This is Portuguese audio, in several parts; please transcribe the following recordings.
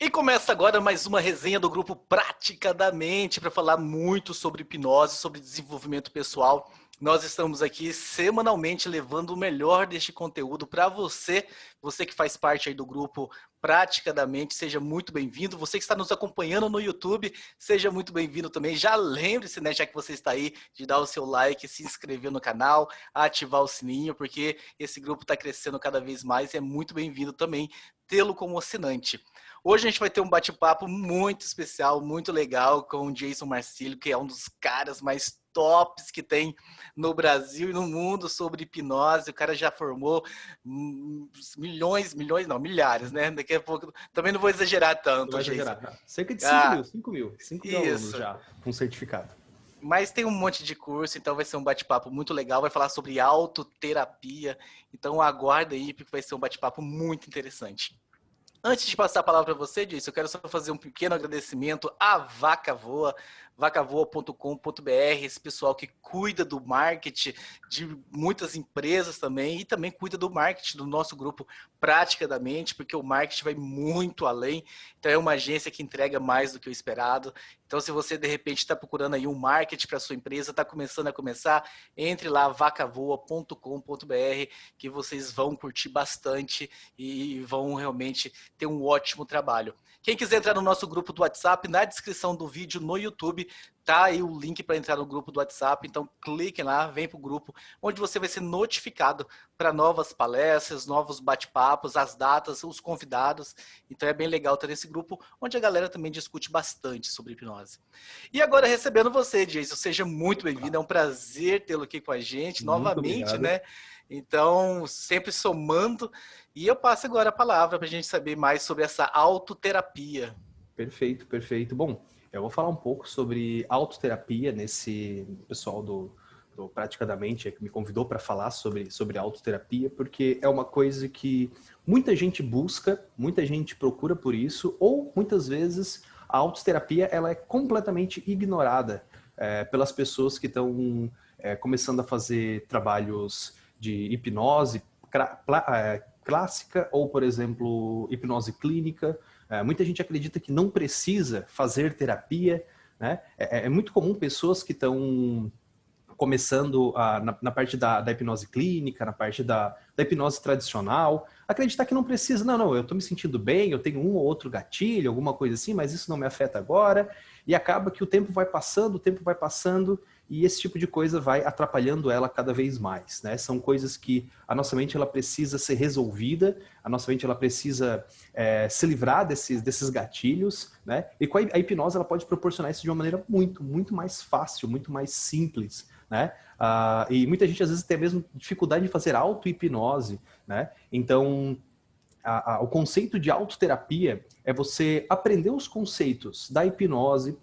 E começa agora mais uma resenha do grupo Prática da Mente para falar muito sobre hipnose, sobre desenvolvimento pessoal. Nós estamos aqui semanalmente levando o melhor deste conteúdo para você, você que faz parte aí do grupo Prática da Mente, seja muito bem-vindo. Você que está nos acompanhando no YouTube, seja muito bem-vindo também. Já lembre-se, né, já que você está aí, de dar o seu like, se inscrever no canal, ativar o sininho, porque esse grupo está crescendo cada vez mais e é muito bem-vindo também tê-lo como assinante. Hoje a gente vai ter um bate-papo muito especial, muito legal com o Jason Marcílio, que é um dos caras mais tops que tem no Brasil e no mundo sobre hipnose. O cara já formou milhares, né? Daqui a pouco, também não vou exagerar Não tanto, vai Jason. exagerar. Cerca de 5 mil alunos Isso. já com certificado. Mas tem um monte de curso, então vai ser um bate-papo muito legal. Vai falar sobre autoterapia. Então aguarda aí, porque vai ser um bate-papo muito interessante. Antes de passar a palavra para você, Jason, eu quero só fazer um pequeno agradecimento à Vaca Voa, vacavoa.com.br, esse pessoal que cuida do marketing de muitas empresas também e também cuida do marketing do nosso grupo Prática da Mente, porque o marketing vai muito além, então é uma agência que entrega mais do que o esperado. Então, se você de repente está procurando aí um marketing para sua empresa, está começando a começar, entre lá vacavoa.com.br que vocês vão curtir bastante e vão realmente ter um ótimo trabalho. Quem quiser entrar no nosso grupo do WhatsApp, na descrição do vídeo no YouTube, tá aí o link para entrar no grupo do WhatsApp, então cliquem lá, vem para o grupo, onde você vai ser notificado para novas palestras, novos bate-papos, as datas, os convidados. Então é bem legal ter esse grupo, onde a galera também discute bastante sobre hipnose. E agora recebendo você, Jason, seja muito bem-vindo, é um prazer tê-lo aqui com a gente, Muito novamente, obrigado. né? Então, sempre somando. E eu passo agora a palavra para a gente saber mais sobre essa autoterapia. Perfeito, perfeito. Bom, eu vou falar um pouco sobre autoterapia nesse pessoal do Praticadamente, que me convidou para falar sobre autoterapia, porque é uma coisa que muita gente busca, muita gente procura por isso, ou muitas vezes a autoterapia ela é completamente ignorada pelas pessoas que estão começando a fazer trabalhos de hipnose clássica ou, por exemplo, hipnose clínica. Muita gente acredita que não precisa fazer terapia, né? É muito comum pessoas que estão começando na parte da hipnose clínica, na parte da hipnose tradicional, acreditar que não precisa, não, eu estou me sentindo bem, eu tenho um ou outro gatilho, alguma coisa assim, mas isso não me afeta agora, e acaba que o tempo vai passando, e esse tipo de coisa vai atrapalhando ela cada vez mais, né? São coisas que a nossa mente ela precisa ser resolvida, a nossa mente ela precisa se livrar desses gatilhos, né? E com a hipnose ela pode proporcionar isso de uma maneira muito mais fácil, muito mais simples, né? E muita gente às vezes tem mesmo dificuldade de fazer auto-hipnose, né? Então, o conceito de autoterapia é você aprender os conceitos da hipnose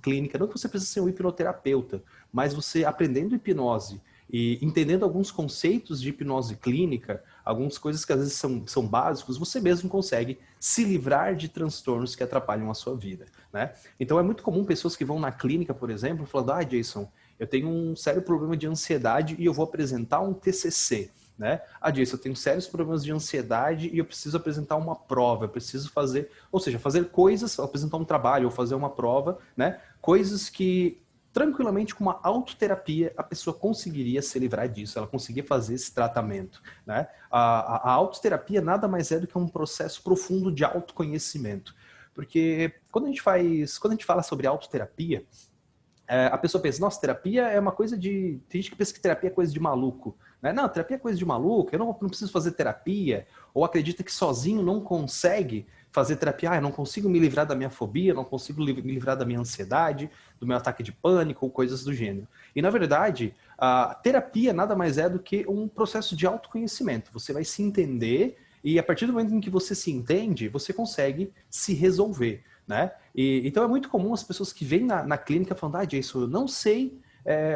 clínica, não que você precisa ser um hipnoterapeuta, mas você aprendendo hipnose e entendendo alguns conceitos de hipnose clínica, algumas coisas que às vezes são básicos, você mesmo consegue se livrar de transtornos que atrapalham a sua vida, né? Então é muito comum pessoas que vão na clínica, por exemplo, falando, Jason, eu tenho um sério problema de ansiedade e eu vou apresentar um TCC, né? Jason, eu tenho sérios problemas de ansiedade e eu preciso apresentar uma prova, eu preciso fazer, ou seja, fazer coisas, apresentar um trabalho ou fazer uma prova, né? Coisas que tranquilamente com uma autoterapia a pessoa conseguiria se livrar disso, ela conseguia fazer esse tratamento, né? A autoterapia nada mais é do que um processo profundo de autoconhecimento, porque quando a gente fala sobre autoterapia, a pessoa pensa, nossa, terapia é uma coisa de... Tem gente que pensa que terapia é coisa de maluco, né? Não, terapia é coisa de maluco, eu não preciso fazer terapia, ou acredita que sozinho não consegue fazer terapia, eu não consigo me livrar da minha fobia, não consigo me livrar da minha ansiedade, do meu ataque de pânico, ou coisas do gênero. E, na verdade, a terapia nada mais é do que um processo de autoconhecimento. Você vai se entender e, a partir do momento em que você se entende, você consegue se resolver, né? Então é muito comum as pessoas que vêm na clínica falando, Jason, eu não sei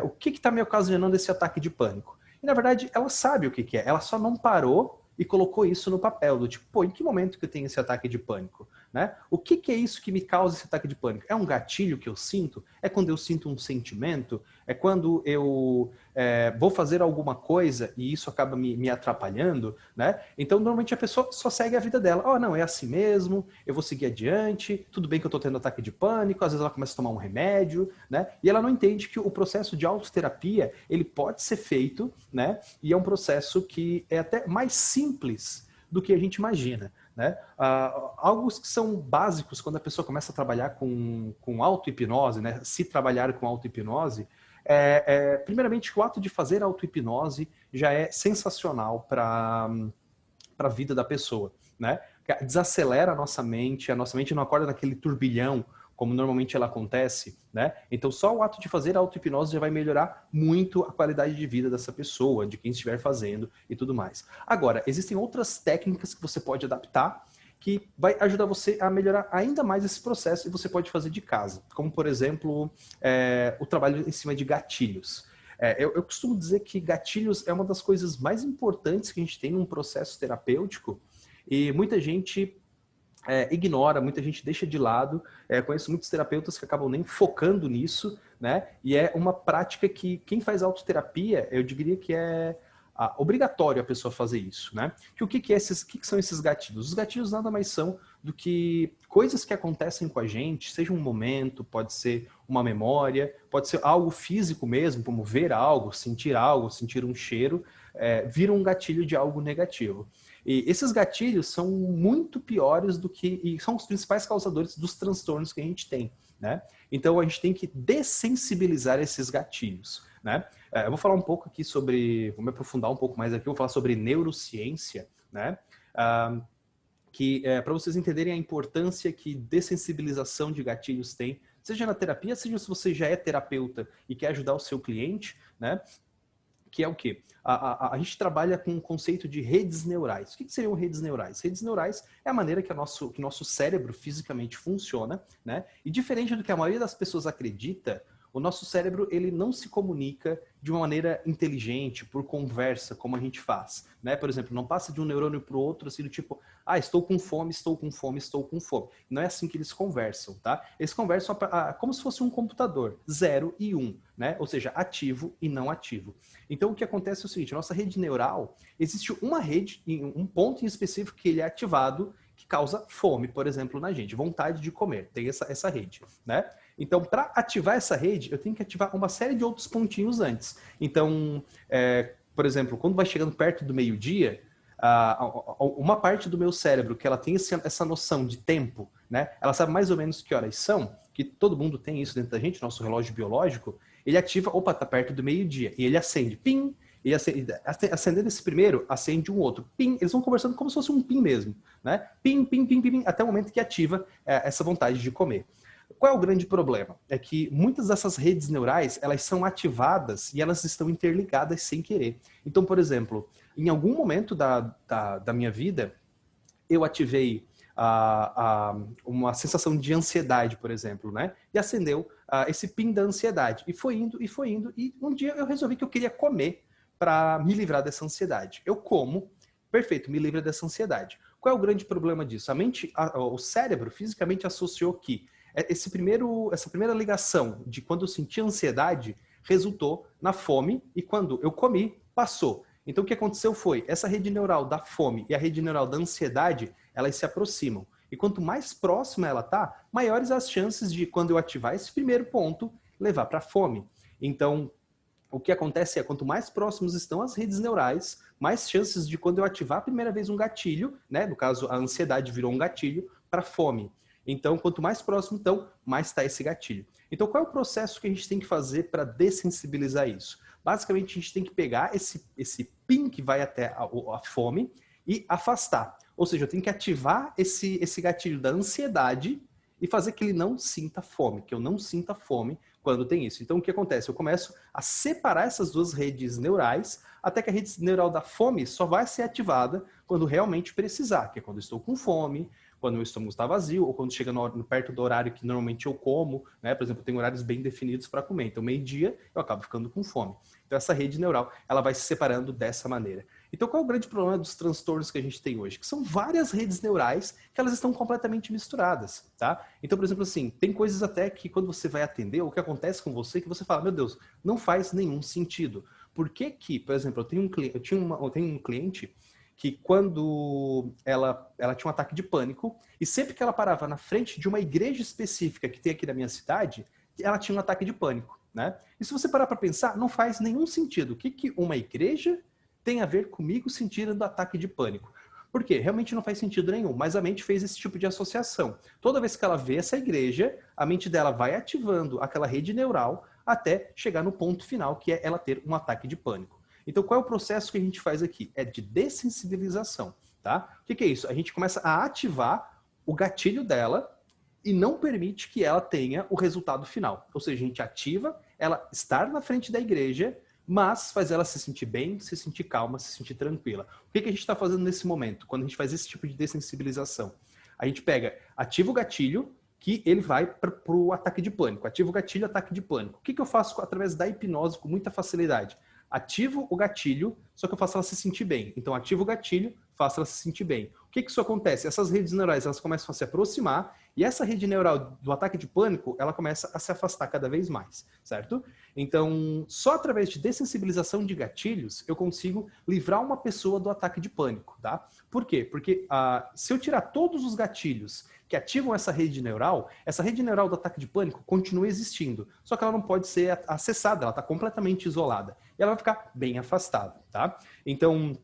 o que está me ocasionando esse ataque de pânico. E na verdade ela sabe o que é, ela só não parou e colocou isso no papel, do tipo, em que momento que eu tenho esse ataque de pânico? né? O que que é isso que me causa esse ataque de pânico? É um gatilho que eu sinto? É quando eu sinto um sentimento? É quando eu vou fazer alguma coisa e isso acaba me atrapalhando, né? Então, normalmente a pessoa só segue a vida dela. Oh, não, é assim mesmo, eu vou seguir adiante, tudo bem que eu tô tendo ataque de pânico, às vezes ela começa a tomar um remédio, né? E ela não entende que o processo de autoterapia, ele pode ser feito, né? E é um processo que é até mais simples do que a gente imagina, né? Algo que são básicos quando a pessoa começa a trabalhar com auto-hipnose, né? Se trabalhar com auto-hipnose, primeiramente, o ato de fazer auto-hipnose já é sensacional para a vida da pessoa, né? Desacelera a nossa mente não acorda naquele turbilhão como normalmente ela acontece, né? Então só o ato de fazer a auto-hipnose já vai melhorar muito a qualidade de vida dessa pessoa, de quem estiver fazendo e tudo mais. Agora, existem outras técnicas que você pode adaptar que vai ajudar você a melhorar ainda mais esse processo e você pode fazer de casa, como por exemplo, o trabalho em cima de gatilhos. Eu costumo dizer que gatilhos é uma das coisas mais importantes que a gente tem num processo terapêutico e muita gente ignora, muita gente deixa de lado. Conheço muitos terapeutas que acabam nem focando nisso, né? E é uma prática que quem faz autoterapia, eu diria que é obrigatório a pessoa fazer isso, né? Que o que são esses gatilhos? Os gatilhos nada mais são do que coisas que acontecem com a gente, seja um momento, pode ser uma memória, pode ser algo físico mesmo, como ver algo, sentir um cheiro, vira um gatilho de algo negativo. E esses gatilhos são muito piores do que... e são os principais causadores dos transtornos que a gente tem, né? Então a gente tem que dessensibilizar esses gatilhos, né? Eu vou falar um pouco aqui sobre... vou me aprofundar um pouco mais aqui, vou falar sobre neurociência, né? Que para vocês entenderem a importância que dessensibilização de gatilhos tem, seja na terapia, seja se você já é terapeuta e quer ajudar o seu cliente, né? Que é o quê? A gente trabalha com o conceito de redes neurais. O que seriam redes neurais? Redes neurais é a maneira que o nosso cérebro fisicamente funciona, né? E diferente do que a maioria das pessoas acredita, o nosso cérebro ele não se comunica de uma maneira inteligente, por conversa, como a gente faz, né? Por exemplo, não passa de um neurônio para o outro, assim, do tipo, estou com fome, estou com fome, estou com fome. Não é assim que eles conversam, tá? Eles conversam como se fosse um computador, 0 e 1, né? Ou seja, ativo e não ativo. Então, o que acontece é o seguinte, a nossa rede neural, existe uma rede, um ponto em específico que ele é ativado, que causa fome, por exemplo, na gente, vontade de comer, tem essa rede, né? Então, para ativar essa rede, eu tenho que ativar uma série de outros pontinhos antes. Então, por exemplo, quando vai chegando perto do meio-dia, uma parte do meu cérebro que ela tem essa noção de tempo, né? Ela sabe mais ou menos que horas são, que todo mundo tem isso dentro da gente, nosso relógio biológico, ele ativa, opa, tá perto do meio-dia, e ele acende, pim, e acendendo esse primeiro, acende um outro, pim, eles vão conversando como se fosse um pim mesmo, né? Pim, pim, pim, pim, pim, até o momento que ativa essa vontade de comer. Qual é o grande problema? É que muitas dessas redes neurais, elas são ativadas e elas estão interligadas sem querer. Então, por exemplo, em algum momento da minha vida, eu ativei uma sensação de ansiedade, por exemplo, né? E acendeu esse pin da ansiedade. E foi indo, e um dia eu resolvi que eu queria comer para me livrar dessa ansiedade. Eu como, perfeito, me livra dessa ansiedade. Qual é o grande problema disso? O cérebro fisicamente associou que essa primeira ligação de quando eu senti ansiedade resultou na fome e quando eu comi, passou. Então o que aconteceu foi, essa rede neural da fome e a rede neural da ansiedade, elas se aproximam. E quanto mais próxima ela tá, maiores as chances de quando eu ativar esse primeiro ponto, levar para a fome. Então, o que acontece é, quanto mais próximos estão as redes neurais, mais chances de quando eu ativar a primeira vez um gatilho, né? No caso, a ansiedade virou um gatilho para fome. Então, quanto mais próximo, então, mais está esse gatilho. Então, qual é o processo que a gente tem que fazer para dessensibilizar isso? Basicamente, a gente tem que pegar esse pin que vai até a fome e afastar. Ou seja, eu tenho que ativar esse gatilho da ansiedade e fazer que ele não sinta fome, que eu não sinta fome quando tem isso. Então, o que acontece? Eu começo a separar essas duas redes neurais até que a rede neural da fome só vai ser ativada quando realmente precisar, que é quando eu estou com fome, quando o estômago está vazio, ou quando chega perto do horário que normalmente eu como, né? Por exemplo, eu tenho horários bem definidos para comer. Então, meio-dia, eu acabo ficando com fome. Então, essa rede neural, ela vai se separando dessa maneira. Então, qual é o grande problema dos transtornos que a gente tem hoje? Que são várias redes neurais que elas estão completamente misturadas, tá? Então, por exemplo, assim, tem coisas até que quando você vai atender, o que acontece com você, que você fala, meu Deus, não faz nenhum sentido. Por que que, por exemplo, eu tenho um cliente que quando ela tinha um ataque de pânico, e sempre que ela parava na frente de uma igreja específica que tem aqui na minha cidade, ela tinha um ataque de pânico, né? E se você parar para pensar, não faz nenhum sentido. O que que uma igreja tem a ver comigo sentindo ataque de pânico? Por quê? Realmente não faz sentido nenhum, mas a mente fez esse tipo de associação. Toda vez que ela vê essa igreja, a mente dela vai ativando aquela rede neural até chegar no ponto final, que é ela ter um ataque de pânico. Então, qual é o processo que a gente faz aqui? É de dessensibilização, tá? O que é isso? A gente começa a ativar o gatilho dela e não permite que ela tenha o resultado final. Ou seja, a gente ativa ela estar na frente da igreja, mas faz ela se sentir bem, se sentir calma, se sentir tranquila. O que a gente está fazendo nesse momento, quando a gente faz esse tipo de dessensibilização? A gente pega, ativa o gatilho, que ele vai para o ataque de pânico. Ativa o gatilho, ataque de pânico. O que eu faço através da hipnose com muita facilidade? Ativo o gatilho, só que eu faço ela se sentir bem. Então, ativo o gatilho, faço ela se sentir bem. O que isso acontece? Essas redes neurais, elas começam a se aproximar e essa rede neural do ataque de pânico, ela começa a se afastar cada vez mais, certo? Então, só através de dessensibilização de gatilhos, eu consigo livrar uma pessoa do ataque de pânico, tá? Por quê? Porque se eu tirar todos os gatilhos que ativam essa rede neural do ataque de pânico continua existindo, só que ela não pode ser acessada, ela está completamente isolada. E ela vai ficar bem afastada, tá? Então,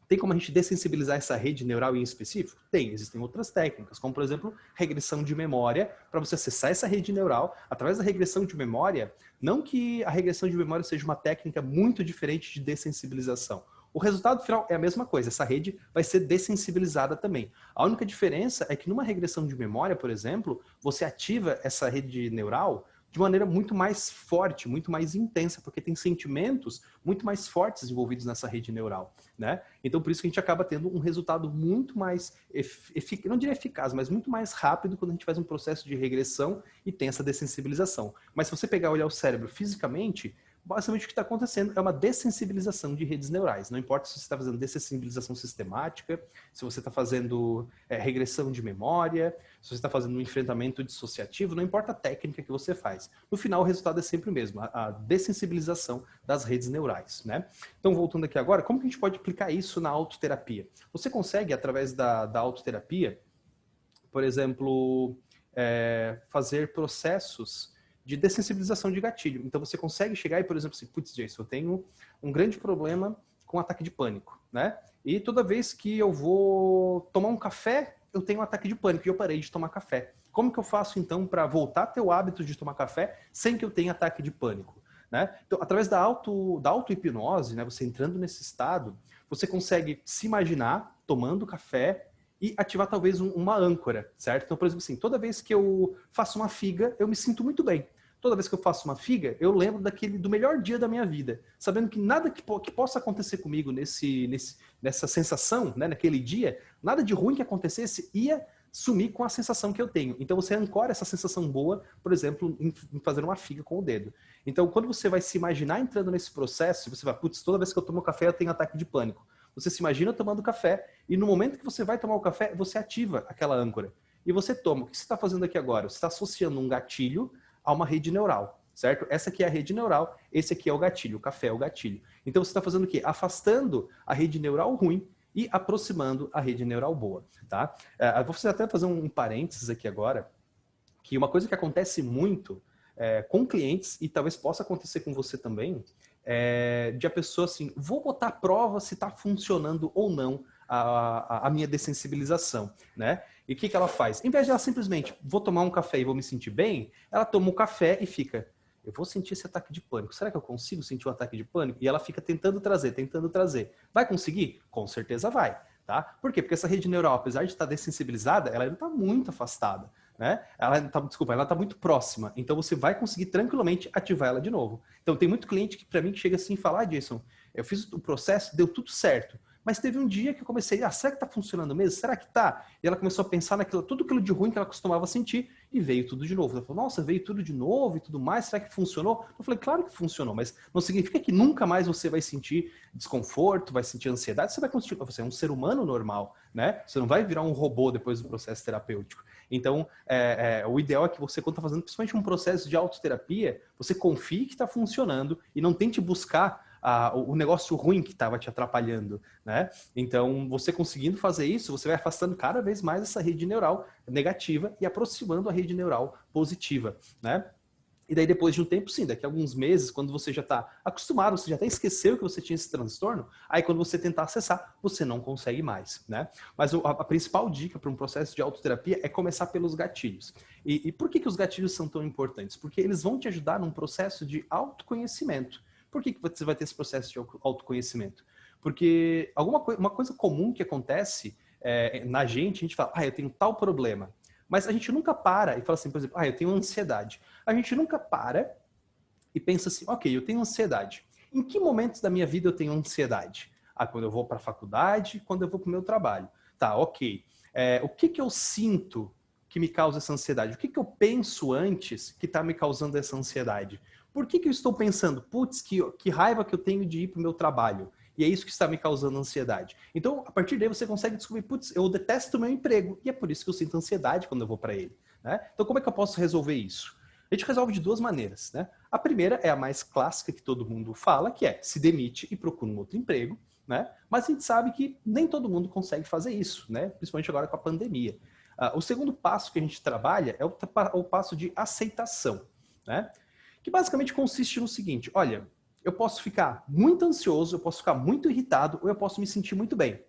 tem como a gente dessensibilizar essa rede neural em específico? Tem, existem outras técnicas, como por exemplo, regressão de memória, para você acessar essa rede neural através da regressão de memória. Não que a regressão de memória seja uma técnica muito diferente de dessensibilização. O resultado final é a mesma coisa, essa rede vai ser dessensibilizada também. A única diferença é que numa regressão de memória, por exemplo, você ativa essa rede neural de maneira muito mais forte, muito mais intensa, porque tem sentimentos muito mais fortes envolvidos nessa rede neural, né? Então, por isso que a gente acaba tendo um resultado muito mais, não diria eficaz, mas muito mais rápido quando a gente faz um processo de regressão e tem essa dessensibilização. Mas se você pegar e olhar o cérebro fisicamente, basicamente o que está acontecendo é uma dessensibilização de redes neurais. Não importa se você está fazendo dessensibilização sistemática, se você está fazendo regressão de memória, se você está fazendo um enfrentamento dissociativo, não importa a técnica que você faz. No final, o resultado é sempre o mesmo, a dessensibilização das redes neurais, né? Então, voltando aqui agora, como que a gente pode aplicar isso na autoterapia? Você consegue, através da autoterapia, por exemplo, fazer processos de dessensibilização de gatilho. Então você consegue chegar e, por exemplo, assim, putz, Jason, eu tenho um grande problema com ataque de pânico, né? E toda vez que eu vou tomar um café, eu tenho um ataque de pânico e eu parei de tomar café. Como que eu faço, então, para voltar a ter o hábito de tomar café sem que eu tenha ataque de pânico? Né? Então, através da auto-hipnose, né, você entrando nesse estado, você consegue se imaginar tomando café e ativar talvez uma âncora, certo? Então, por exemplo, assim, toda vez que eu faço uma figa, eu me sinto muito bem. Toda vez que eu faço uma figa, eu lembro do melhor dia da minha vida, sabendo que nada que possa acontecer comigo nessa sensação, né, naquele dia, nada de ruim que acontecesse ia sumir com a sensação que eu tenho. Então você ancora essa sensação boa, por exemplo, em fazer uma figa com o dedo. Então quando você vai se imaginar entrando nesse processo, você vai, putz, toda vez que eu tomo café eu tenho ataque de pânico. Você se imagina tomando café e no momento que você vai tomar o café, você ativa aquela âncora. E você toma. O que você está fazendo aqui agora? Você está associando um gatilho a uma rede neural, certo? Essa aqui é a rede neural, esse aqui é o gatilho, o café é o gatilho. Então você está fazendo o quê? Afastando a rede neural ruim e aproximando a rede neural boa, tá? Eu vou até fazer um parênteses aqui agora, que uma coisa que acontece muito com clientes, e talvez possa acontecer com você também, de a pessoa assim, vou botar à prova se está funcionando ou não a minha dessensibilização, né? E o que ela faz? Em vez de ela simplesmente, vou tomar um café e vou me sentir bem, ela toma o café e fica, eu vou sentir esse ataque de pânico. Será que eu consigo sentir um ataque de pânico? E ela fica tentando trazer. Vai conseguir? Com certeza vai, tá? Por quê? Porque essa rede neural, apesar de estar dessensibilizada, ela ainda está muito afastada, né? Ela está muito próxima. Então você vai conseguir tranquilamente ativar ela de novo. Então tem muito cliente que para mim que chega assim e fala, Jason, eu fiz o processo, deu tudo certo, Mas teve um dia que eu comecei, será que tá funcionando mesmo? Será que tá? E ela começou a pensar naquilo, tudo aquilo de ruim que ela costumava sentir e veio tudo de novo. Ela falou, nossa, veio tudo de novo e tudo mais, será que funcionou? Eu falei, claro que funcionou, mas não significa que nunca mais você vai sentir desconforto, vai sentir ansiedade, você vai continuar, você é um ser humano normal, né? Você não vai virar um robô depois do processo terapêutico. Então, o ideal é que você, quando está fazendo principalmente um processo de autoterapia, você confie que está funcionando e não tente buscar o negócio ruim que estava te atrapalhando, né? Então, você conseguindo fazer isso, você vai afastando cada vez mais essa rede neural negativa e aproximando a rede neural positiva, né? E daí, depois de um tempo, sim, daqui a alguns meses, quando você já está acostumado, você já até esqueceu que você tinha esse transtorno, aí quando você tentar acessar, você não consegue mais, né? Mas a principal dica para um processo de autoterapia é começar pelos gatilhos. E por que os gatilhos são tão importantes? Porque eles vão te ajudar num processo de autoconhecimento. Por que você vai ter esse processo de autoconhecimento? Porque uma coisa comum que acontece na gente, a gente fala, eu tenho tal problema. Mas a gente nunca para e fala assim, por exemplo, eu tenho ansiedade. A gente nunca para e pensa assim, ok, eu tenho ansiedade. Em que momentos da minha vida eu tenho ansiedade? Quando eu vou para a faculdade, quando eu vou para o meu trabalho. Tá, ok. O que eu sinto que me causa essa ansiedade? O que eu penso antes que está me causando essa ansiedade? Por que eu estou pensando, putz, que raiva que eu tenho de ir para o meu trabalho? E é isso que está me causando ansiedade. Então, a partir daí, você consegue descobrir, putz, eu detesto o meu emprego. E é por isso que eu sinto ansiedade quando eu vou para ele, né? Então, como é que eu posso resolver isso? A gente resolve de duas maneiras, né? A primeira é a mais clássica que todo mundo fala, que é se demite e procura um outro emprego, né? Mas a gente sabe que nem todo mundo consegue fazer isso, né? Principalmente agora com a pandemia. O segundo passo que a gente trabalha é o passo de aceitação, né? Que basicamente consiste no seguinte, olha, eu posso ficar muito ansioso, eu posso ficar muito irritado, ou eu posso me sentir muito bem.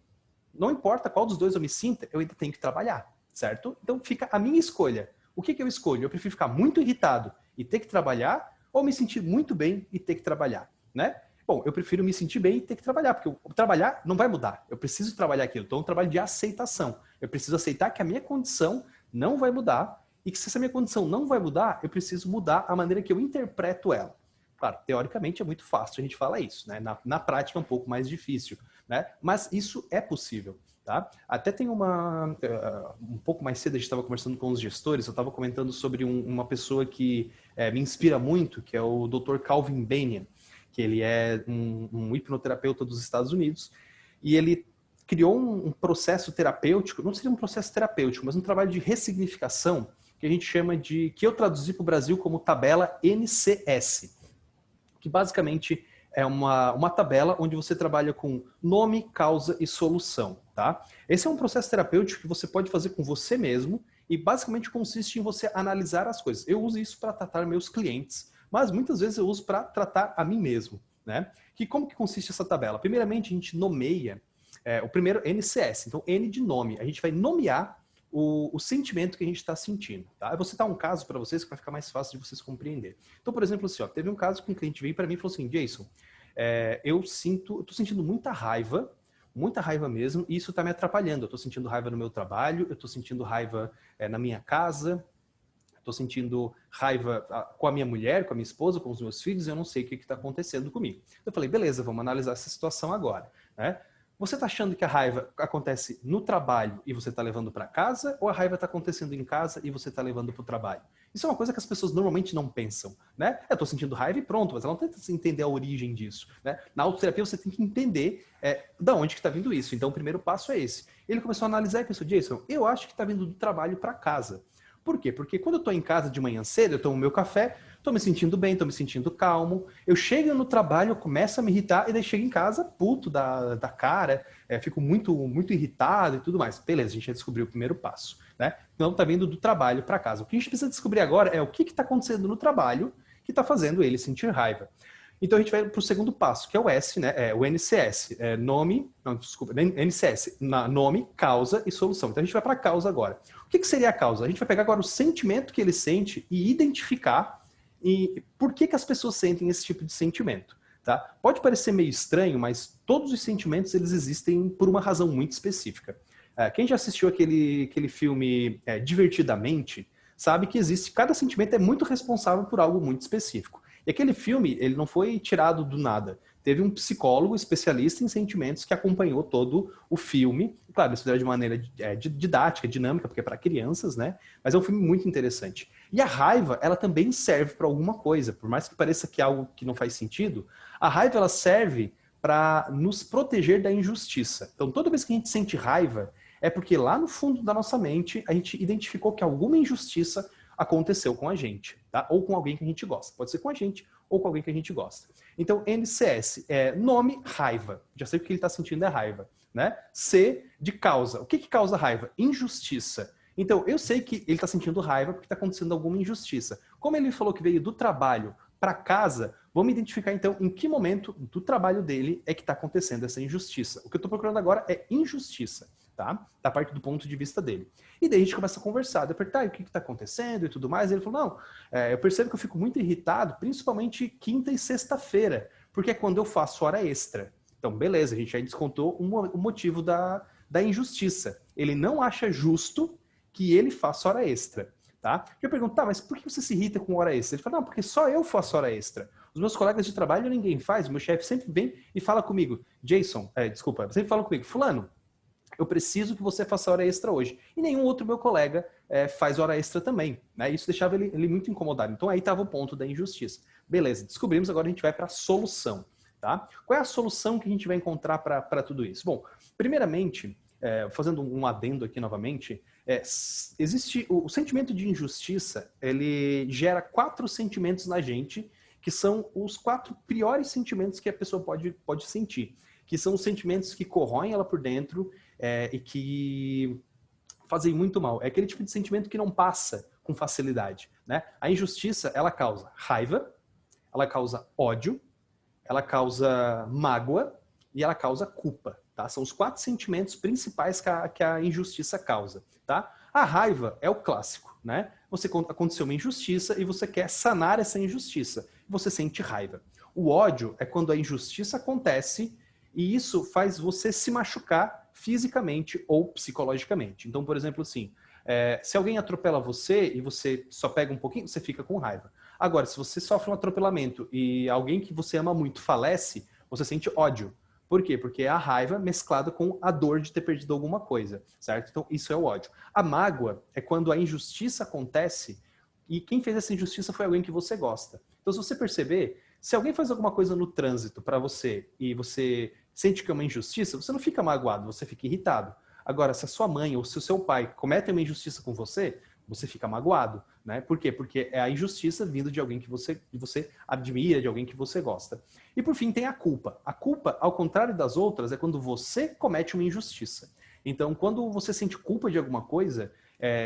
Não importa qual dos dois eu me sinta, eu ainda tenho que trabalhar, certo? Então fica a minha escolha. O que eu escolho? Eu prefiro ficar muito irritado e ter que trabalhar, ou me sentir muito bem e ter que trabalhar, né? Bom, eu prefiro me sentir bem e ter que trabalhar, porque trabalhar não vai mudar. Eu preciso trabalhar aquilo. Então é um trabalho de aceitação. Eu preciso aceitar que a minha condição não vai mudar e que se essa minha condição não vai mudar, eu preciso mudar a maneira que eu interpreto ela. Claro, teoricamente é muito fácil a gente falar isso, né? Na prática é um pouco mais difícil, né? Mas isso é possível, tá? Até tem um pouco mais cedo a gente estava conversando com os gestores, eu estava comentando sobre uma pessoa que me inspira muito, que é o Dr. Calvin Banian, que ele é um hipnoterapeuta dos Estados Unidos, e ele criou um processo terapêutico, não seria um processo terapêutico, mas um trabalho de ressignificação, que a gente chama de, que eu traduzi para o Brasil como tabela NCS, que basicamente é uma tabela onde você trabalha com nome, causa e solução, tá? Esse é um processo terapêutico que você pode fazer com você mesmo e basicamente consiste em você analisar as coisas. Eu uso isso para tratar meus clientes, mas muitas vezes eu uso para tratar a mim mesmo, né? Como que consiste essa tabela? Primeiramente, a gente nomeia o primeiro NCS, então N de nome. A gente vai nomear o sentimento que a gente está sentindo, tá? Eu vou citar um caso para vocês que vai ficar mais fácil de vocês compreender. Então, por exemplo, assim, teve um caso que um cliente veio para mim e falou assim, Jason, eu estou sentindo muita raiva mesmo, e isso está me atrapalhando. Eu estou sentindo raiva no meu trabalho, eu estou sentindo raiva na minha casa, estou sentindo raiva com a minha mulher, com a minha esposa, com os meus filhos, eu não sei o que está acontecendo comigo. Eu falei, beleza, vamos analisar essa situação agora, né? Você está achando que a raiva acontece no trabalho e você está levando para casa, ou a raiva está acontecendo em casa e você está levando para o trabalho? Isso é uma coisa que as pessoas normalmente não pensam, né? Eu estou sentindo raiva e pronto, mas ela não tenta entender a origem disso, né? Na autoterapia você tem que entender da onde que está vindo isso. Então o primeiro passo é esse. Ele começou a analisar e pensou, Jason, eu acho que está vindo do trabalho para casa. Por quê? Porque quando eu estou em casa de manhã cedo, eu tomo meu café, estou me sentindo bem, estou me sentindo calmo. Eu chego no trabalho, eu começo a me irritar e daí chego em casa puto da cara, fico muito, muito irritado e tudo mais. Beleza, a gente já descobriu o primeiro passo, né? Então está vindo do trabalho para casa. O que a gente precisa descobrir agora é o que está acontecendo no trabalho que está fazendo ele sentir raiva. Então a gente vai para o segundo passo, que é o S, né? O NCS, NCS, nome, causa e solução. Então a gente vai para a causa agora. O que seria a causa? A gente vai pegar agora o sentimento que ele sente e identificar por que as pessoas sentem esse tipo de sentimento. Tá? Pode parecer meio estranho, mas todos os sentimentos eles existem por uma razão muito específica. Quem já assistiu aquele filme Divertidamente, sabe que cada sentimento é muito responsável por algo muito específico. E aquele filme, ele não foi tirado do nada. teve um psicólogo especialista em sentimentos que acompanhou todo o filme. Claro, isso fizeram de maneira didática, dinâmica, porque é para crianças, né? Mas é um filme muito interessante. E a raiva, ela também serve para alguma coisa. Por mais que pareça que é algo que não faz sentido, a raiva, ela serve para nos proteger da injustiça. Então, toda vez que a gente sente raiva, é porque lá no fundo da nossa mente, a gente identificou que alguma injustiça aconteceu com a gente, tá? Ou com alguém que a gente gosta. Pode ser com a gente ou com alguém que a gente gosta. Então, NCS é nome, raiva. Já sei que o que ele está sentindo é raiva, né? C de causa. O que causa raiva? Injustiça. Então, eu sei que ele está sentindo raiva porque está acontecendo alguma injustiça. Como ele falou que veio do trabalho para casa, vamos identificar então em que momento do trabalho dele é que está acontecendo essa injustiça. O que eu estou procurando agora é injustiça, tá? Da parte do ponto de vista dele. E daí a gente começa a conversar, apertar o que está acontecendo e tudo mais. E ele falou, não, eu percebo que eu fico muito irritado, principalmente quinta e sexta-feira, porque é quando eu faço hora extra. Então, beleza, a gente já descontou o motivo da injustiça. Ele não acha justo que ele faça hora extra. Tá? Eu pergunto, tá, mas por que você se irrita com hora extra? Ele fala, não, porque só eu faço hora extra. Os meus colegas de trabalho ninguém faz, meu chefe sempre vem e fala comigo, sempre fala comigo, fulano, eu preciso que você faça hora extra hoje. E nenhum outro meu colega faz hora extra também. Né? Isso deixava ele muito incomodado. Então aí estava o ponto da injustiça. Beleza, descobrimos, agora a gente vai para a solução. Tá? Qual é a solução que a gente vai encontrar para tudo isso? Bom, primeiramente, fazendo um adendo aqui novamente, existe o sentimento de injustiça, ele gera 4 sentimentos na gente, que são os 4 piores sentimentos que a pessoa pode sentir, que são os sentimentos que corroem ela por dentro e que fazem muito mal. É aquele tipo de sentimento que não passa com facilidade. Né? A injustiça, ela causa raiva, ela causa ódio, ela causa mágoa e ela causa culpa. Tá? São os 4 sentimentos principais que a injustiça causa. Tá? A raiva é o clássico. Né? Aconteceu uma injustiça e você quer sanar essa injustiça. Você sente raiva. O ódio é quando a injustiça acontece e isso faz você se machucar fisicamente ou psicologicamente. Então, por exemplo, assim, se alguém atropela você e você só pega um pouquinho, você fica com raiva. Agora, se você sofre um atropelamento e alguém que você ama muito falece, você sente ódio. Por quê? Porque é a raiva mesclada com a dor de ter perdido alguma coisa, certo? Então, isso é o ódio. A mágoa é quando a injustiça acontece e quem fez essa injustiça foi alguém que você gosta. Então, se você perceber, se alguém faz alguma coisa no trânsito para você e você sente que é uma injustiça, você não fica magoado, você fica irritado. Agora, se a sua mãe ou se o seu pai cometem uma injustiça com você, você fica magoado, né? Por quê? Porque é a injustiça vindo de alguém que você admira, de alguém que você gosta. E por fim tem a culpa. A culpa, ao contrário das outras, é quando você comete uma injustiça. Então, quando você sente culpa de alguma coisa,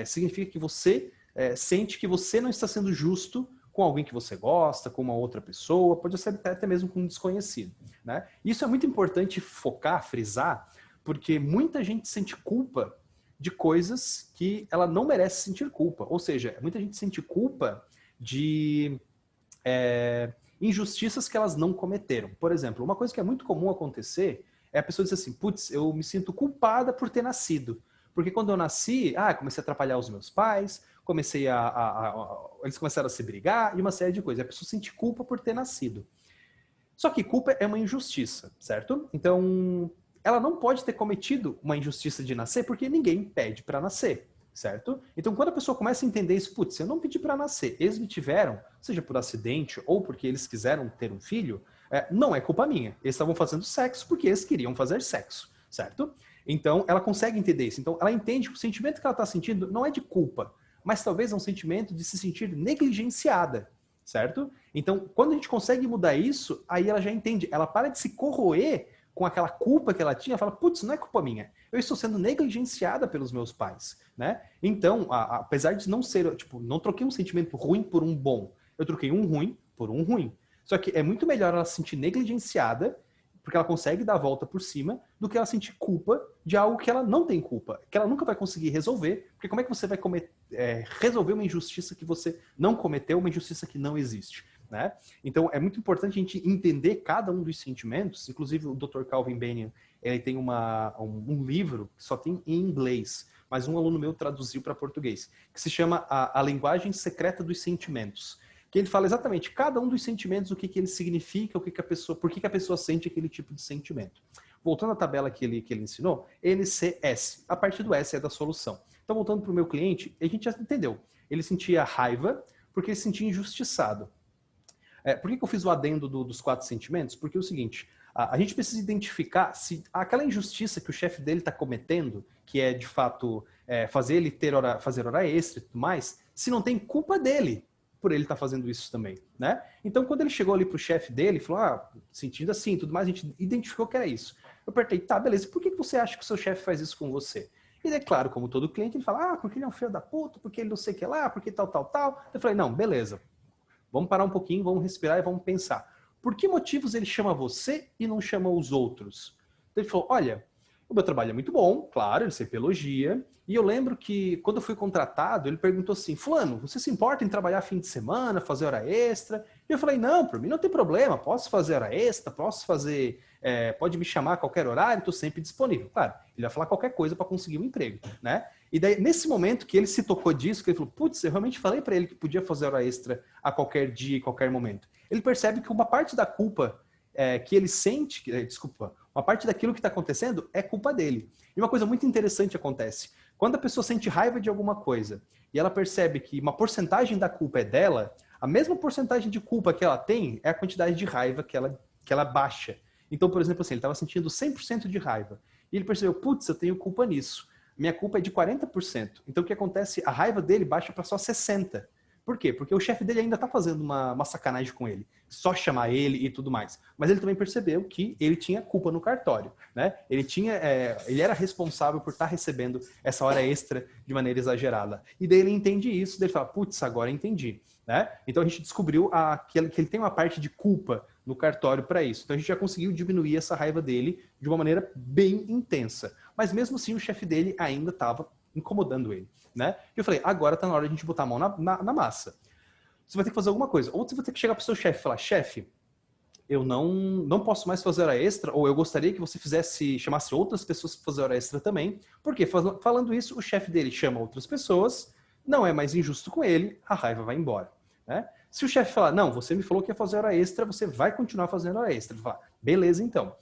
significa que você sente que você não está sendo justo com alguém que você gosta, com uma outra pessoa, pode ser até mesmo com um desconhecido. Né? Isso é muito importante focar, frisar, porque muita gente sente culpa de coisas que ela não merece sentir culpa. Ou seja, muita gente sente culpa de injustiças que elas não cometeram. Por exemplo, uma coisa que é muito comum acontecer é a pessoa dizer assim, putz, eu me sinto culpada por ter nascido. Porque quando eu nasci, comecei a atrapalhar os meus pais, eles começaram a se brigar e uma série de coisas. A pessoa sente culpa por ter nascido. Só que culpa é uma injustiça, certo? Então, ela não pode ter cometido uma injustiça de nascer porque ninguém pede para nascer, certo? Então, quando a pessoa começa a entender isso, putz, eu não pedi para nascer, eles me tiveram, seja por acidente ou porque eles quiseram ter um filho, não é culpa minha. Eles estavam fazendo sexo porque eles queriam fazer sexo, certo? Então, ela consegue entender isso. Então, ela entende que o sentimento que ela está sentindo não é de culpa, mas talvez é um sentimento de se sentir negligenciada, certo? Então, quando a gente consegue mudar isso, aí ela já entende, ela para de se corroer com aquela culpa que ela tinha, fala, putz, não é culpa minha, eu estou sendo negligenciada pelos meus pais, né? Então, apesar de não ser, não troquei um sentimento ruim por um bom, eu troquei um ruim por um ruim. Só que é muito melhor ela se sentir negligenciada, porque ela consegue dar a volta por cima, do que ela sentir culpa de algo que ela não tem culpa, que ela nunca vai conseguir resolver, porque como é que você vai resolver uma injustiça que você não cometeu, uma injustiça que não existe? Né? Então, é muito importante a gente entender cada um dos sentimentos. Inclusive, o Dr. Calvin Banion, ele tem um livro que só tem em inglês, mas um aluno meu traduziu para português, que se chama A Linguagem Secreta dos Sentimentos. que ele fala exatamente cada um dos sentimentos, o que ele significa, o que a pessoa, por que a pessoa sente aquele tipo de sentimento. Voltando à tabela que ele ensinou, NCS. A parte do S é da solução. Então, voltando para o meu cliente, a gente já entendeu. Ele sentia raiva porque ele se sentia injustiçado. Por que eu fiz o adendo dos 4 sentimentos? Porque é o seguinte, a gente precisa identificar se aquela injustiça que o chefe dele está cometendo, que é de fato fazer ele fazer hora extra e tudo mais, se não tem culpa dele por ele estar fazendo isso também, né? Então, quando ele chegou ali pro chefe dele, falou, sentindo assim, tudo mais, a gente identificou que era isso. Eu apertei, tá, beleza, por que você acha que o seu chefe faz isso com você? E é claro, como todo cliente, ele fala, porque ele é um filho da puta, porque ele não sei o que lá, porque tal, tal, tal. Eu falei, não, beleza, vamos parar um pouquinho, vamos respirar e vamos pensar. Por que motivos ele chama você e não chama os outros? Então ele falou, olha, o meu trabalho é muito bom, claro, ele sempre elogia. E eu lembro que quando eu fui contratado, ele perguntou assim, fulano, você se importa em trabalhar fim de semana, fazer hora extra? E eu falei, não, por mim não tem problema, posso fazer hora extra, posso fazer, pode me chamar a qualquer horário, estou sempre disponível. Claro, ele vai falar qualquer coisa para conseguir um emprego, né? E daí, nesse momento que ele se tocou disso, que ele falou, putz, eu realmente falei para ele que podia fazer hora extra a qualquer dia e qualquer momento. Ele percebe que uma parte da culpa que ele sente, uma parte daquilo que está acontecendo é culpa dele. E uma coisa muito interessante acontece. Quando a pessoa sente raiva de alguma coisa e ela percebe que uma porcentagem da culpa é dela, a mesma porcentagem de culpa que ela tem é a quantidade de raiva que ela baixa. Então, por exemplo, assim, ele estava sentindo 100% de raiva. E ele percebeu, putz, eu tenho culpa nisso. Minha culpa é de 40%. Então, o que acontece? A raiva dele baixa para só 60%. Por quê? Porque o chefe dele ainda está fazendo uma sacanagem com ele. Só chamar ele e tudo mais. Mas ele também percebeu que ele tinha culpa no cartório, né? Ele era responsável por estar recebendo essa hora extra de maneira exagerada. E daí ele entende isso, daí ele fala, putz, agora entendi, né? Então a gente descobriu que ele tem uma parte de culpa no cartório para isso. Então a gente já conseguiu diminuir essa raiva dele de uma maneira bem intensa. Mas mesmo assim o chefe dele ainda estava incomodando ele, né? E eu falei, agora tá na hora de a gente botar a mão na massa. Você vai ter que fazer alguma coisa. Ou você vai ter que chegar pro seu chefe e falar, chefe, eu não posso mais fazer hora extra, ou eu gostaria que você chamasse outras pessoas para fazer hora extra também, porque falando isso, o chefe dele chama outras pessoas, não é mais injusto com ele, a raiva vai embora, né? Se o chefe falar, não, você me falou que ia fazer hora extra, você vai continuar fazendo hora extra. Ele fala, beleza, então.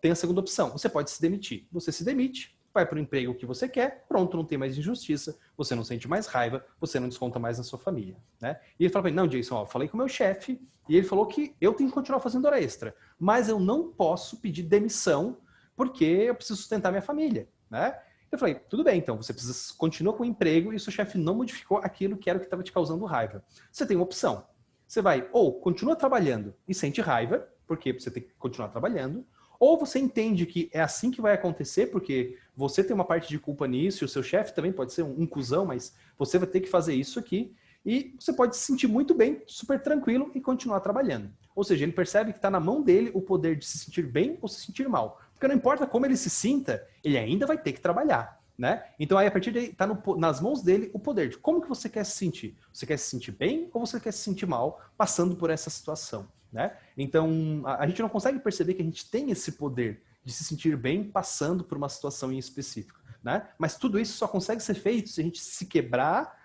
Tem a segunda opção, você pode se demitir. Você se demite, vai para o emprego que você quer, pronto, não tem mais injustiça, você não sente mais raiva, você não desconta mais na sua família, né? E ele fala para mim, não, Jason, eu falei com o meu chefe e ele falou que eu tenho que continuar fazendo hora extra, mas eu não posso pedir demissão porque eu preciso sustentar minha família, né? Eu falei, tudo bem, então, você continua com o emprego e o seu chefe não modificou aquilo que era o que estava te causando raiva. Você tem uma opção. Você vai ou continua trabalhando e sente raiva, porque você tem que continuar trabalhando, ou você entende que é assim que vai acontecer, porque você tem uma parte de culpa nisso, e o seu chefe também pode ser um cuzão, mas você vai ter que fazer isso aqui, e você pode se sentir muito bem, super tranquilo e continuar trabalhando. Ou seja, ele percebe que está na mão dele o poder de se sentir bem ou se sentir mal. Porque não importa como ele se sinta, ele ainda vai ter que trabalhar, né? Então aí a partir daí está nas mãos dele o poder de como que você quer se sentir. Você quer se sentir bem ou você quer se sentir mal passando por essa situação, né? Então a gente não consegue perceber que a gente tem esse poder de se sentir bem passando por uma situação em específico, né? Mas tudo isso só consegue ser feito se a gente se quebrar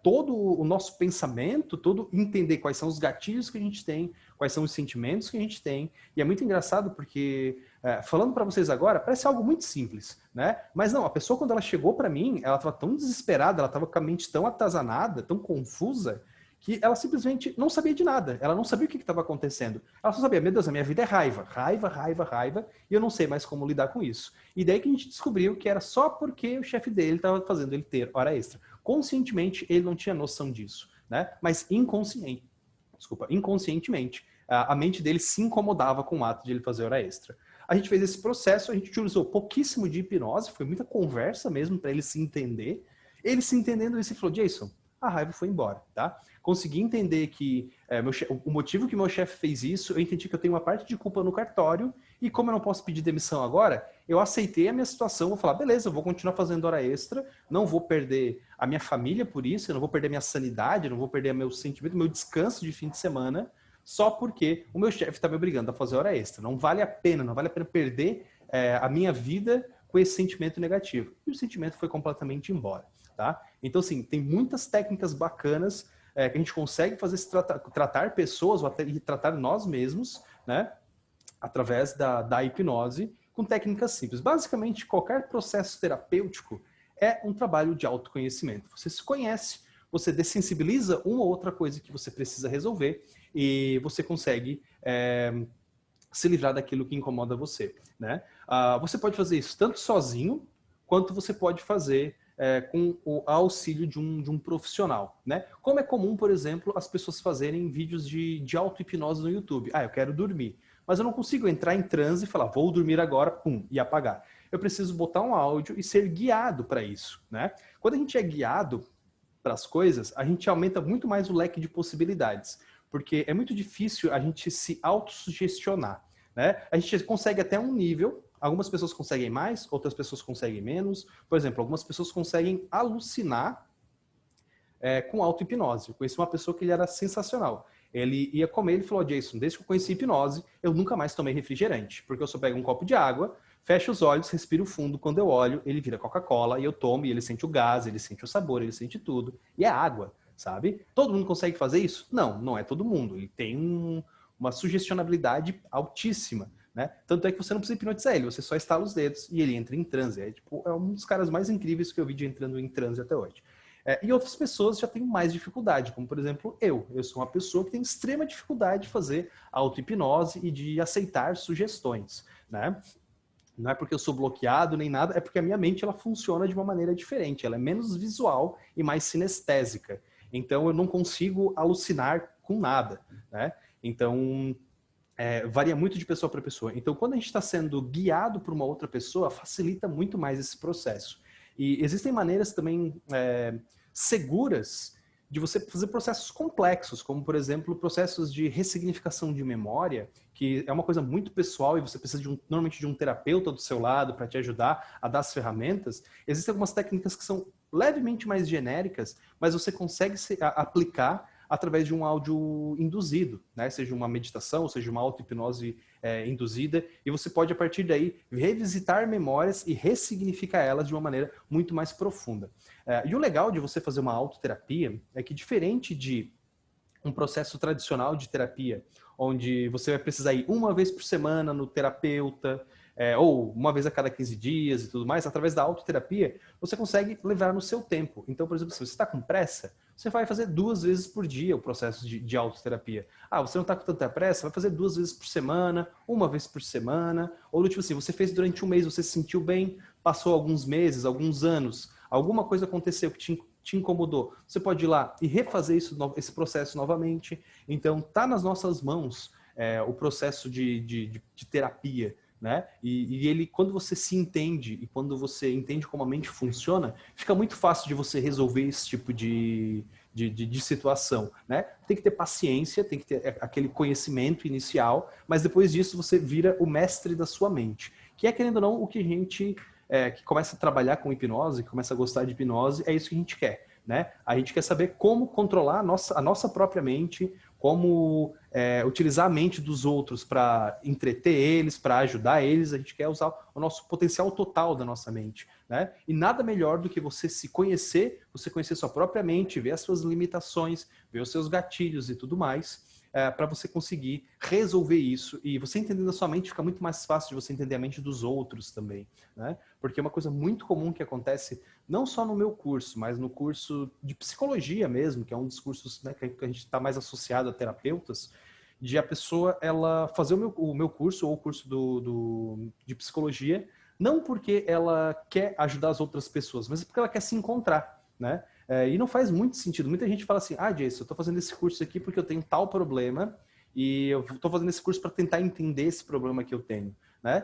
todo o nosso pensamento, todo entender quais são os gatilhos que a gente tem, quais são os sentimentos que a gente tem. E é muito engraçado porque, falando para vocês agora, parece algo muito simples, né? Mas não, a pessoa quando ela chegou para mim, ela estava tão desesperada, ela estava com a mente tão atazanada, tão confusa, que ela simplesmente não sabia de nada. Ela não sabia o que estava acontecendo. Ela só sabia, meu Deus, a minha vida é raiva, raiva, raiva, raiva, e eu não sei mais como lidar com isso. E daí que a gente descobriu que era só porque o chefe dele estava fazendo ele ter hora extra. Conscientemente, ele não tinha noção disso, né? Mas inconscientemente, a mente dele se incomodava com o ato de ele fazer hora extra. A gente fez esse processo, a gente utilizou pouquíssimo de hipnose, foi muita conversa mesmo para ele se entender. Ele se entendendo isso, ele falou, Jason, a raiva foi embora, tá? Consegui entender que o motivo que meu chefe fez isso, eu entendi que eu tenho uma parte de culpa no cartório e como eu não posso pedir demissão agora, eu aceitei a minha situação, vou falar, beleza, eu vou continuar fazendo hora extra, não vou perder a minha família por isso, eu não vou perder minha sanidade, eu não vou perder meu sentimento, meu descanso de fim de semana, só porque o meu chefe está me obrigando a fazer hora extra. Não vale a pena perder a minha vida com esse sentimento negativo. E o sentimento foi completamente embora. Tá? Então, assim, tem muitas técnicas bacanas que a gente consegue fazer tratar pessoas ou até tratar nós mesmos, né, através da hipnose, com técnicas simples. Basicamente, qualquer processo terapêutico é um trabalho de autoconhecimento. Você se conhece, você dessensibiliza uma ou outra coisa que você precisa resolver e você consegue se livrar daquilo que incomoda você, né? Você pode fazer isso tanto sozinho, quanto você pode fazer com o auxílio de um profissional, né? Como é comum, por exemplo, as pessoas fazerem vídeos de auto-hipnose no YouTube. Eu quero dormir, mas eu não consigo entrar em transe e falar, vou dormir agora, pum, e apagar. Eu preciso botar um áudio e ser guiado para isso, né? Quando a gente é guiado para as coisas, a gente aumenta muito mais o leque de possibilidades, porque é muito difícil a gente se autossugestionar, né? A gente consegue até um nível, algumas pessoas conseguem mais, outras pessoas conseguem menos. Por exemplo, algumas pessoas conseguem alucinar com auto-hipnose. Eu conheci uma pessoa que ele era sensacional. Ele ia comer, ele falou, Jason, desde que eu conheci hipnose, eu nunca mais tomei refrigerante, porque eu só pego um copo de água, fecho os olhos, respiro fundo, quando eu olho, ele vira Coca-Cola, e eu tomo, e ele sente o gás, ele sente o sabor, ele sente tudo, e é água, sabe? Todo mundo consegue fazer isso? Não, não é todo mundo. Ele tem uma sugestionabilidade altíssima, né? Tanto é que você não precisa hipnotizar ele, você só estala os dedos e ele entra em transe. É um dos caras mais incríveis que eu vi de entrando em transe até hoje. E outras pessoas já têm mais dificuldade, como por exemplo eu. Eu sou uma pessoa que tem extrema dificuldade de fazer auto-hipnose e de aceitar sugestões, né? Não é porque eu sou bloqueado nem nada, é porque a minha mente ela funciona de uma maneira diferente. Ela é menos visual e mais sinestésica. Então eu não consigo alucinar com nada, né? Então varia muito de pessoa para pessoa. Então quando a gente está sendo guiado por uma outra pessoa, facilita muito mais esse processo. E existem maneiras também seguras de você fazer processos complexos, como, por exemplo, processos de ressignificação de memória, que é uma coisa muito pessoal e você precisa, normalmente, de um terapeuta do seu lado para te ajudar a dar as ferramentas. Existem algumas técnicas que são levemente mais genéricas, mas você consegue aplicar através de um áudio induzido, né? Seja uma meditação, seja uma auto-hipnose induzida, e você pode, a partir daí, revisitar memórias e ressignificar elas de uma maneira muito mais profunda. E o legal de você fazer uma autoterapia é que, diferente de um processo tradicional de terapia, onde você vai precisar ir uma vez por semana no terapeuta, ou uma vez a cada 15 dias e tudo mais, através da autoterapia, você consegue levar no seu tempo. Então, por exemplo, se você está com pressa, você vai fazer 2 vezes por dia o processo de autoterapia. Você não está com tanta pressa, vai fazer 2 vezes por semana, uma vez por semana, ou tipo assim, você fez durante um mês, você se sentiu bem, passou alguns meses, alguns anos, alguma coisa aconteceu que te incomodou, você pode ir lá e refazer esse processo novamente. Então, tá nas nossas mãos o processo de terapia, né? E ele, quando você se entende e quando você entende como a mente funciona, fica muito fácil de você resolver esse tipo de situação, né? Tem que ter paciência, tem que ter aquele conhecimento inicial, mas depois disso você vira o mestre da sua mente, que é, querendo ou não, o que a gente que começa a trabalhar com hipnose, que começa a gostar de hipnose, é isso que a gente quer, né? A gente quer saber como controlar a nossa própria mente, como utilizar a mente dos outros para entreter eles, para ajudar eles. A gente quer usar o nosso potencial total da nossa mente, né? E nada melhor do que você se conhecer, você conhecer sua própria mente, ver as suas limitações, ver os seus gatilhos e tudo mais, para você conseguir resolver isso. E você entendendo a sua mente, fica muito mais fácil de você entender a mente dos outros também, né? Porque é uma coisa muito comum que acontece, não só no meu curso, mas no curso de psicologia mesmo, que é um dos cursos, né, que a gente está mais associado a terapeutas, de a pessoa ela fazer o meu curso ou o curso de psicologia, não porque ela quer ajudar as outras pessoas, mas porque ela quer se encontrar, né? E não faz muito sentido. Muita gente fala assim, Jason, eu estou fazendo esse curso aqui porque eu tenho tal problema e eu estou fazendo esse curso para tentar entender esse problema que eu tenho, né?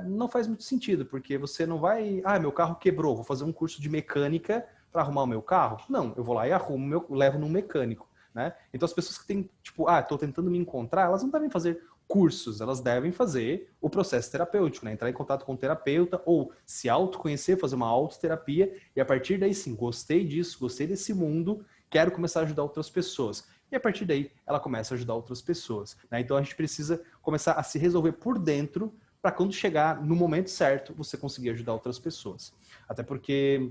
Não faz muito sentido, porque você não vai... meu carro quebrou, vou fazer um curso de mecânica para arrumar o meu carro? Não, eu vou lá e arrumo, levo num mecânico, né? Então as pessoas que têm, tipo, estou tentando me encontrar, elas não devem fazer cursos, elas devem fazer o processo terapêutico, né? Entrar em contato com o terapeuta ou se autoconhecer, fazer uma autoterapia e a partir daí sim, gostei disso, gostei desse mundo, quero começar a ajudar outras pessoas. E a partir daí ela começa a ajudar outras pessoas, né? Então a gente precisa começar a se resolver por dentro para quando chegar no momento certo você conseguir ajudar outras pessoas. Até porque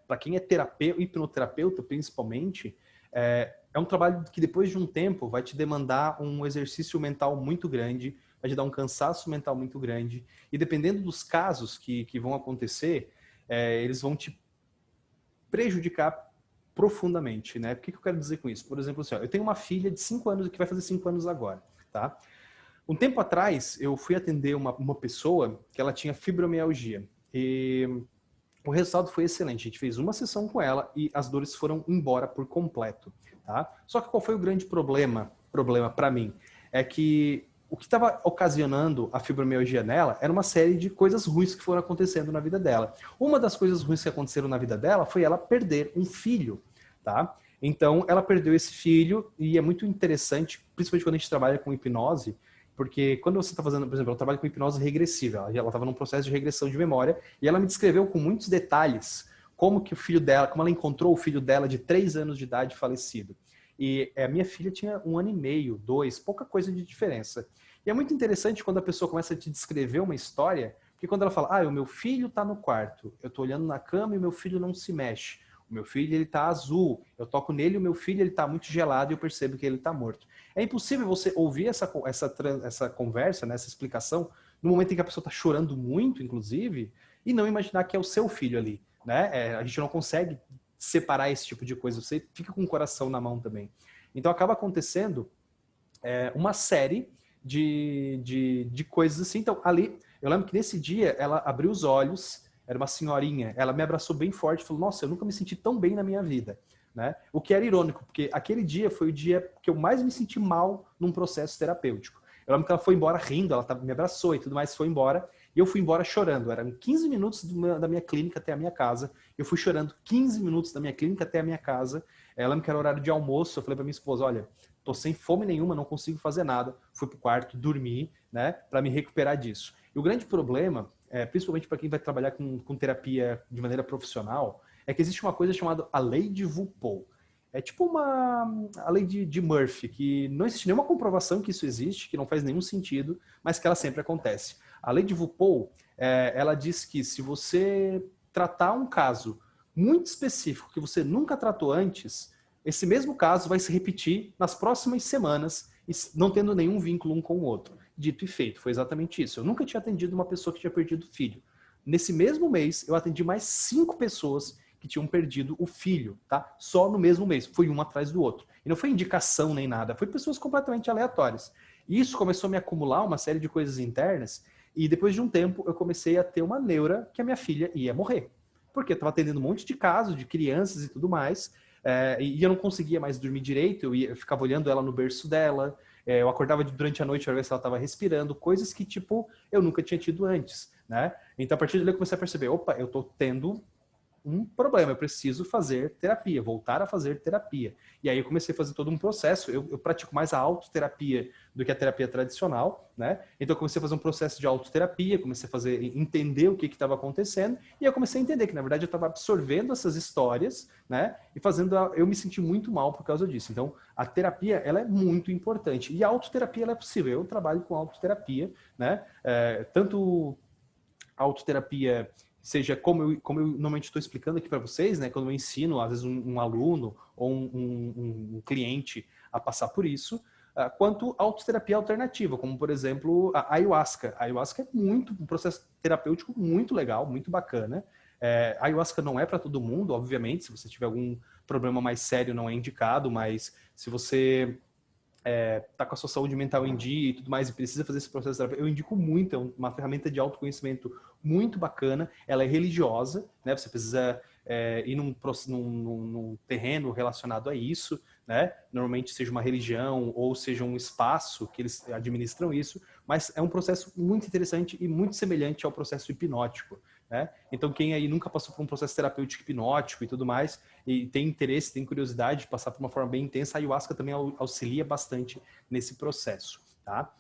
para quem é hipnoterapeuta principalmente, É um trabalho que depois de um tempo vai te demandar um exercício mental muito grande, vai te dar um cansaço mental muito grande, e dependendo dos casos que vão acontecer, eles vão te prejudicar profundamente, né? O que eu quero dizer com isso? Por exemplo, assim, ó, eu tenho uma filha de 5 anos, que vai fazer 5 anos agora, tá? Um tempo atrás, eu fui atender uma pessoa que ela tinha fibromialgia. E o resultado foi excelente. A gente fez uma sessão com ela e as dores foram embora por completo, tá? Só que qual foi o grande problema para mim? É que o que estava ocasionando a fibromialgia nela era uma série de coisas ruins que foram acontecendo na vida dela. Uma das coisas ruins que aconteceram na vida dela foi ela perder um filho, tá? Então, ela perdeu esse filho e é muito interessante, principalmente quando a gente trabalha com hipnose, porque quando você está fazendo, por exemplo, eu trabalho com hipnose regressiva, ela estava num processo de regressão de memória e ela me descreveu com muitos detalhes como que o filho dela, como ela encontrou o filho dela de 3 anos de idade falecido. E a minha filha tinha 1 ano e meio, 2, pouca coisa de diferença. E é muito interessante quando a pessoa começa a te descrever uma história, porque quando ela fala, o meu filho está no quarto, eu estou olhando na cama e o meu filho não se mexe. O meu filho, ele tá azul. Eu toco nele e o meu filho, ele tá muito gelado e eu percebo que ele tá morto. É impossível você ouvir essa conversa, né, essa explicação, no momento em que a pessoa tá chorando muito, inclusive, e não imaginar que é o seu filho ali, né? A gente não consegue separar esse tipo de coisa. Você fica com o coração na mão também. Então acaba acontecendo uma série de coisas assim. Então ali, eu lembro que nesse dia ela abriu os olhos. Era uma senhorinha, ela me abraçou bem forte e falou, nossa, eu nunca me senti tão bem na minha vida, né? O que era irônico, porque aquele dia foi o dia que eu mais me senti mal num processo terapêutico. Eu lembro que ela foi embora rindo, ela me abraçou e tudo mais, foi embora, e eu fui embora chorando. Eram 15 minutos da minha clínica até a minha casa, eu fui chorando 15 minutos da minha clínica até a minha casa. Eu lembro que era horário de almoço, eu falei para minha esposa, olha, tô sem fome nenhuma, não consigo fazer nada. Fui pro quarto, dormi, né, para me recuperar disso. E o grande problema principalmente para quem vai trabalhar com terapia de maneira profissional, é que existe uma coisa chamada a lei de Vupol. É tipo a lei de Murphy, que não existe nenhuma comprovação que isso existe, que não faz nenhum sentido, mas que ela sempre acontece. A lei de Vupol, ela diz que se você tratar um caso muito específico que você nunca tratou antes, esse mesmo caso vai se repetir nas próximas semanas, não tendo nenhum vínculo um com o outro. Dito e feito, foi exatamente isso. Eu nunca tinha atendido uma pessoa que tinha perdido o filho. Nesse mesmo mês, eu atendi mais 5 pessoas que tinham perdido o filho, tá? Só no mesmo mês. Foi um atrás do outro. E não foi indicação nem nada, foi pessoas completamente aleatórias. E isso começou a me acumular uma série de coisas internas, e depois de um tempo eu comecei a ter uma neura que a minha filha ia morrer. Porque eu estava atendendo um monte de casos de crianças e tudo mais, e eu não conseguia mais dormir direito, eu ficava olhando ela no berço dela, eu acordava durante a noite para ver se ela estava respirando, coisas que, tipo, eu nunca tinha tido antes, né? Então, a partir dali eu comecei a perceber, opa, eu tô tendo um problema, eu preciso fazer terapia, voltar a fazer terapia. E aí eu comecei a fazer todo um processo, eu pratico mais a autoterapia do que a terapia tradicional, né? Então eu comecei a fazer um processo de autoterapia, comecei a entender o que estava acontecendo, e eu comecei a entender que, na verdade, eu estava absorvendo essas histórias, né? E eu me senti muito mal por causa disso. Então, a terapia, ela é muito importante. E a autoterapia, ela é possível. Eu trabalho com autoterapia, né? Tanto autoterapia seja como eu normalmente estou explicando aqui para vocês, né? Quando eu ensino, às vezes, um aluno ou um cliente a passar por isso, quanto autoterapia alternativa, como, por exemplo, a ayahuasca. A ayahuasca é um processo terapêutico muito legal, muito bacana. A ayahuasca não é para todo mundo, obviamente, se você tiver algum problema mais sério não é indicado, mas se você tá com a sua saúde mental em dia e tudo mais e precisa fazer esse processo terapêutico, eu indico muito, é uma ferramenta de autoconhecimento muito bacana, ela é religiosa, né? Você precisa ir num terreno relacionado a isso, né? Normalmente seja uma religião ou seja um espaço que eles administram isso, mas é um processo muito interessante e muito semelhante ao processo hipnótico, né? Então quem aí nunca passou por um processo terapêutico hipnótico e tudo mais, e tem interesse, tem curiosidade de passar por uma forma bem intensa, a ayahuasca também auxilia bastante nesse processo, tá?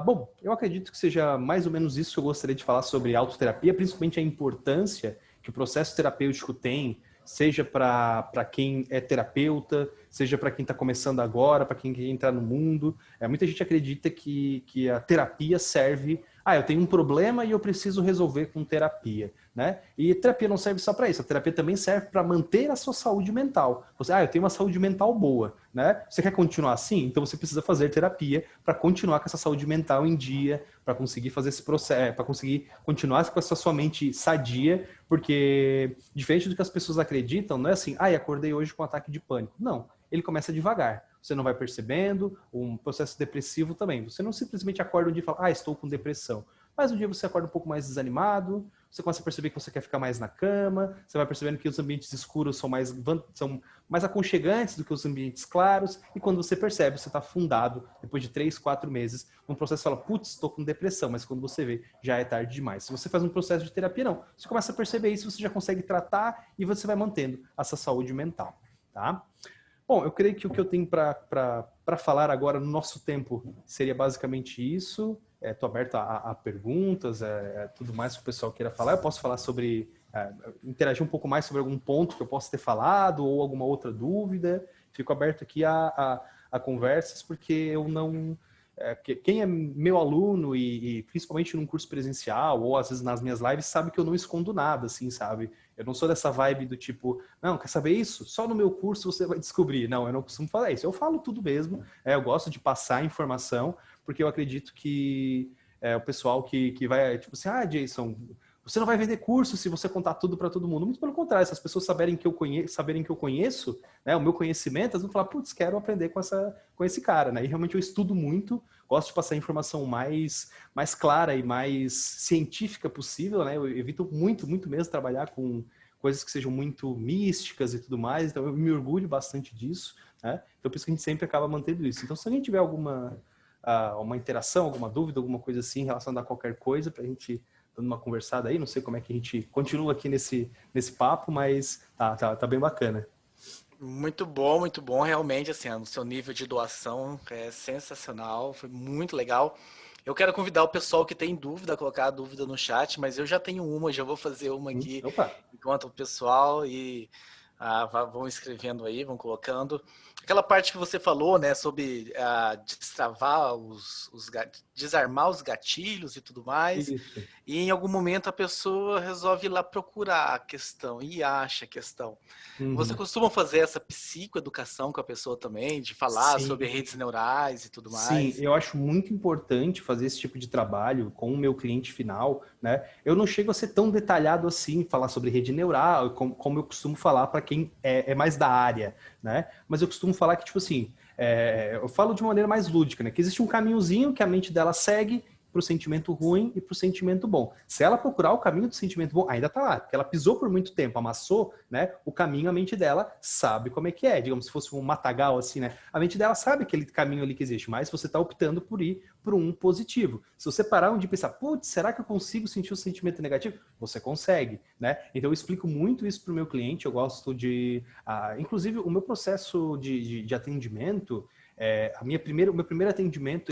Bom, eu acredito que seja mais ou menos isso que eu gostaria de falar sobre autoterapia, principalmente a importância que o processo terapêutico tem, seja para quem é terapeuta, seja para quem está começando agora, para quem quer entrar no mundo. Muita gente acredita que a terapia serve eu tenho um problema e eu preciso resolver com terapia, né? E terapia não serve só para isso, a terapia também serve para manter a sua saúde mental. Eu tenho uma saúde mental boa, né? Você quer continuar assim? Então você precisa fazer terapia para continuar com essa saúde mental em dia, para conseguir fazer esse processo, para conseguir continuar com essa sua mente sadia, porque diferente do que as pessoas acreditam, não é assim, acordei hoje com um ataque de pânico. Não, ele começa devagar. Você não vai percebendo, um processo depressivo também. Você não simplesmente acorda um dia e fala, estou com depressão. Mas um dia você acorda um pouco mais desanimado, você começa a perceber que você quer ficar mais na cama, você vai percebendo que os ambientes escuros são mais aconchegantes do que os ambientes claros, e quando você percebe, você está afundado, depois de 3, 4 meses, num processo, você fala, putz, estou com depressão, mas quando você vê, já é tarde demais. Se você faz um processo de terapia, não. Você começa a perceber isso, você já consegue tratar e você vai mantendo essa saúde mental, tá? Bom, eu creio que o que eu tenho para falar agora no nosso tempo seria basicamente isso. Estou aberto a perguntas, tudo mais que o pessoal queira falar. Eu posso falar sobre, interagir um pouco mais sobre algum ponto que eu possa ter falado ou alguma outra dúvida. Fico aberto aqui a conversas, porque eu não... quem é meu aluno e principalmente num curso presencial ou às vezes nas minhas lives sabe que eu não escondo nada, assim, sabe? Eu não sou dessa vibe do tipo, não, quer saber isso? Só no meu curso você vai descobrir. Não, eu não costumo falar isso. Eu falo tudo mesmo. Eu gosto de passar informação, porque eu acredito que o pessoal que vai, tipo assim, Jason, você não vai vender curso se você contar tudo para todo mundo. Muito pelo contrário, se as pessoas saberem que eu conheço, né, o meu conhecimento, elas vão falar, putz, quero aprender com esse cara, né? E realmente eu estudo muito, gosto de passar a informação mais clara e mais científica possível, né? Eu evito muito mesmo trabalhar com coisas que sejam muito místicas e tudo mais, então eu me orgulho bastante disso, né? Então por isso que a gente sempre acaba mantendo isso. Então se alguém tiver uma interação, alguma dúvida, alguma coisa assim relacionada a qualquer coisa, pra gente dando uma conversada aí, não sei como é que a gente continua aqui nesse papo, mas tá bem bacana. Muito bom, realmente, assim, o seu nível de doação é sensacional, foi muito legal. Eu quero convidar o pessoal que tem dúvida a colocar a dúvida no chat, mas eu já tenho uma, já vou fazer uma aqui Opa. enquanto o pessoal vão escrevendo aí, vão colocando. Aquela parte que você falou, né, sobre destravar desarmar os gatilhos e tudo mais. Isso. E em algum momento a pessoa resolve ir lá procurar a questão e acha a questão. Você costuma fazer essa psicoeducação com a pessoa também, de falar Sim. sobre redes neurais e tudo Sim, mais? eu acho muito importante fazer esse tipo de trabalho com o meu cliente final, né? Eu não chego a ser tão detalhado assim, falar sobre rede neural, como eu costumo falar para quem é mais da área, né? Mas eu costumo falar que, tipo assim, eu falo de uma maneira mais lúdica, né? Que existe um caminhozinho que a mente dela segue para o sentimento ruim e para o sentimento bom. Se ela procurar o caminho do sentimento bom, ainda tá lá, porque ela pisou por muito tempo, amassou, né? O caminho, a mente dela sabe como é que é. Digamos, se fosse um matagal assim, né? A mente dela sabe aquele caminho ali que existe, mas você tá optando por ir por um positivo. Se você parar um dia e pensar, putz, será que eu consigo sentir o sentimento negativo? Você consegue, né? Então eu explico muito isso pro meu cliente, eu gosto de... inclusive, o meu processo de atendimento, o meu primeiro atendimento,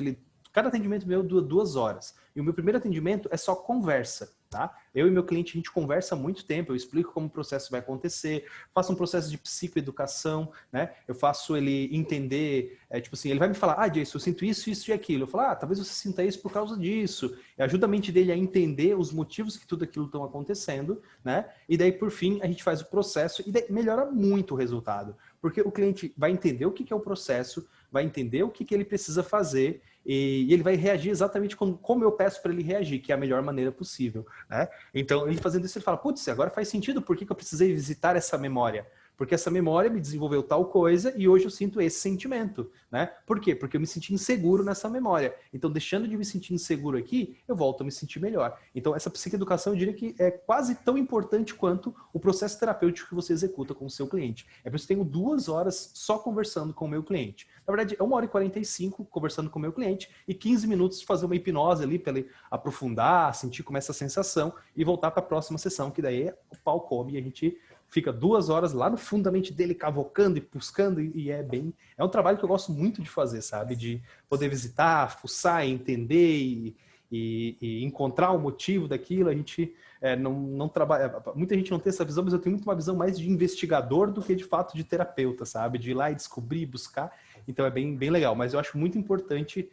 cada atendimento meu dura 2 horas. E o meu primeiro atendimento é só conversa, tá? Eu e meu cliente, a gente conversa há muito tempo, eu explico como o processo vai acontecer, faço um processo de psicoeducação, né? Eu faço ele entender, tipo assim, ele vai me falar, Jason, eu sinto isso, isso e aquilo. Eu falo, talvez você sinta isso por causa disso. E ajuda a mente dele a entender os motivos que tudo aquilo estão acontecendo, né? E daí, por fim, a gente faz o processo e daí melhora muito o resultado. Porque o cliente vai entender o que é o processo, vai entender o que ele precisa fazer e ele vai reagir exatamente como eu peço para ele reagir, que é a melhor maneira possível, né? Então, ele fazendo isso, ele fala, putz, agora faz sentido, por que eu precisei visitar essa memória? Porque essa memória me desenvolveu tal coisa e hoje eu sinto esse sentimento, né? Por quê? Porque eu me senti inseguro nessa memória. Então, deixando de me sentir inseguro aqui, eu volto a me sentir melhor. Então, essa psicoeducação, eu diria que é quase tão importante quanto o processo terapêutico que você executa com o seu cliente. É por isso que eu tenho 2 horas só conversando com o meu cliente. Na verdade, é 1h45 conversando com o meu cliente e 15 minutos de fazer uma hipnose ali para ele aprofundar, sentir como é essa sensação e voltar para a próxima sessão, que daí o pau come e a gente fica 2 horas lá no fundo da mente dele, cavocando e buscando, e é um trabalho que eu gosto muito de fazer, sabe? De poder visitar, fuçar, entender e encontrar o motivo daquilo. A gente não trabalha... Muita gente não tem essa visão, mas eu tenho muito uma visão mais de investigador do que de fato de terapeuta, sabe? De ir lá e descobrir, buscar. Então é bem legal, mas eu acho muito importante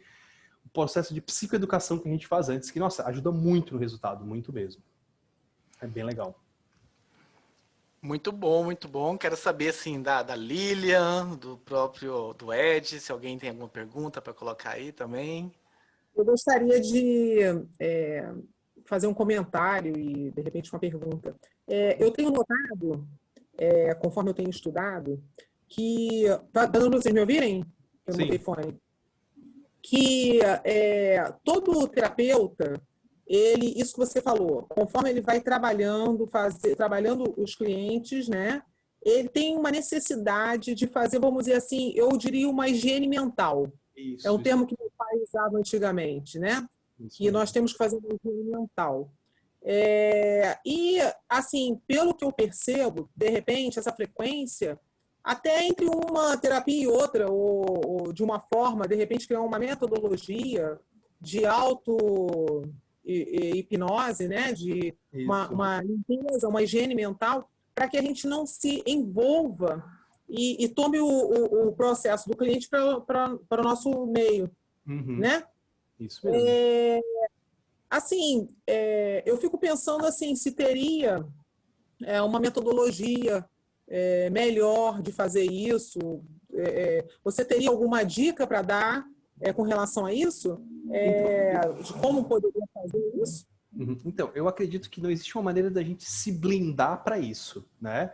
processo de psicoeducação que a gente faz antes, que, nossa, ajuda muito no resultado, muito mesmo. É bem legal. Muito bom, muito bom. Quero saber, assim, da Lilian, do próprio, do Ed, se alguém tem alguma pergunta para colocar aí também. Eu gostaria de fazer um comentário e, de repente, uma pergunta. Eu tenho notado, conforme eu tenho estudado, que... Tá dando para vocês me ouvirem? Eu não botei fone. Que todo terapeuta, isso que você falou, conforme ele vai trabalhando os clientes, né? Ele tem uma necessidade de fazer, vamos dizer assim, eu diria uma higiene mental. Isso, é um termo que meu pai usava antigamente, né? Que nós temos que fazer uma higiene mental. E, assim, pelo que eu percebo, de repente, essa frequência, até entre uma terapia e outra, ou de uma forma, de repente, criar uma metodologia de auto-hipnose, né? De uma limpeza, uma higiene mental, para que a gente não se envolva e tome o processo do cliente para o nosso meio, né? Isso mesmo. Assim, eu fico pensando assim, se teria uma metodologia melhor de fazer isso. Você teria alguma dica para dar com relação a isso? De como poderia fazer isso? Então, eu acredito que não existe uma maneira da gente se blindar para isso, né?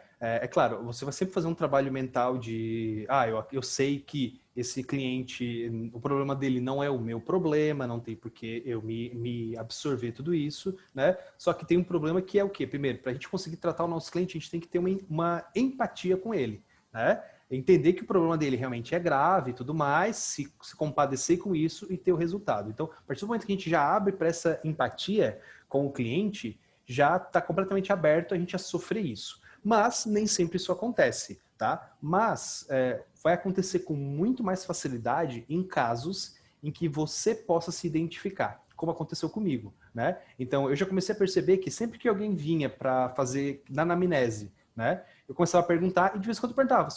Claro, você vai sempre fazer um trabalho mental de, eu sei que esse cliente, o problema dele não é o meu problema, não tem por que eu me absorver tudo isso, né? Só que tem um problema que é o quê? Primeiro, para a gente conseguir tratar o nosso cliente, a gente tem que ter uma empatia com ele, né? Entender que o problema dele realmente é grave e tudo mais, se compadecer com isso e ter o resultado. Então, a partir do momento que a gente já abre para essa empatia com o cliente, já está completamente aberto a gente a sofrer isso. Mas nem sempre isso acontece, tá? Mas vai acontecer com muito mais facilidade em casos em que você possa se identificar, como aconteceu comigo, né? Então, eu já comecei a perceber que sempre que alguém vinha para fazer na anamnese, né? Eu começava a perguntar e de vez em quando eu perguntava,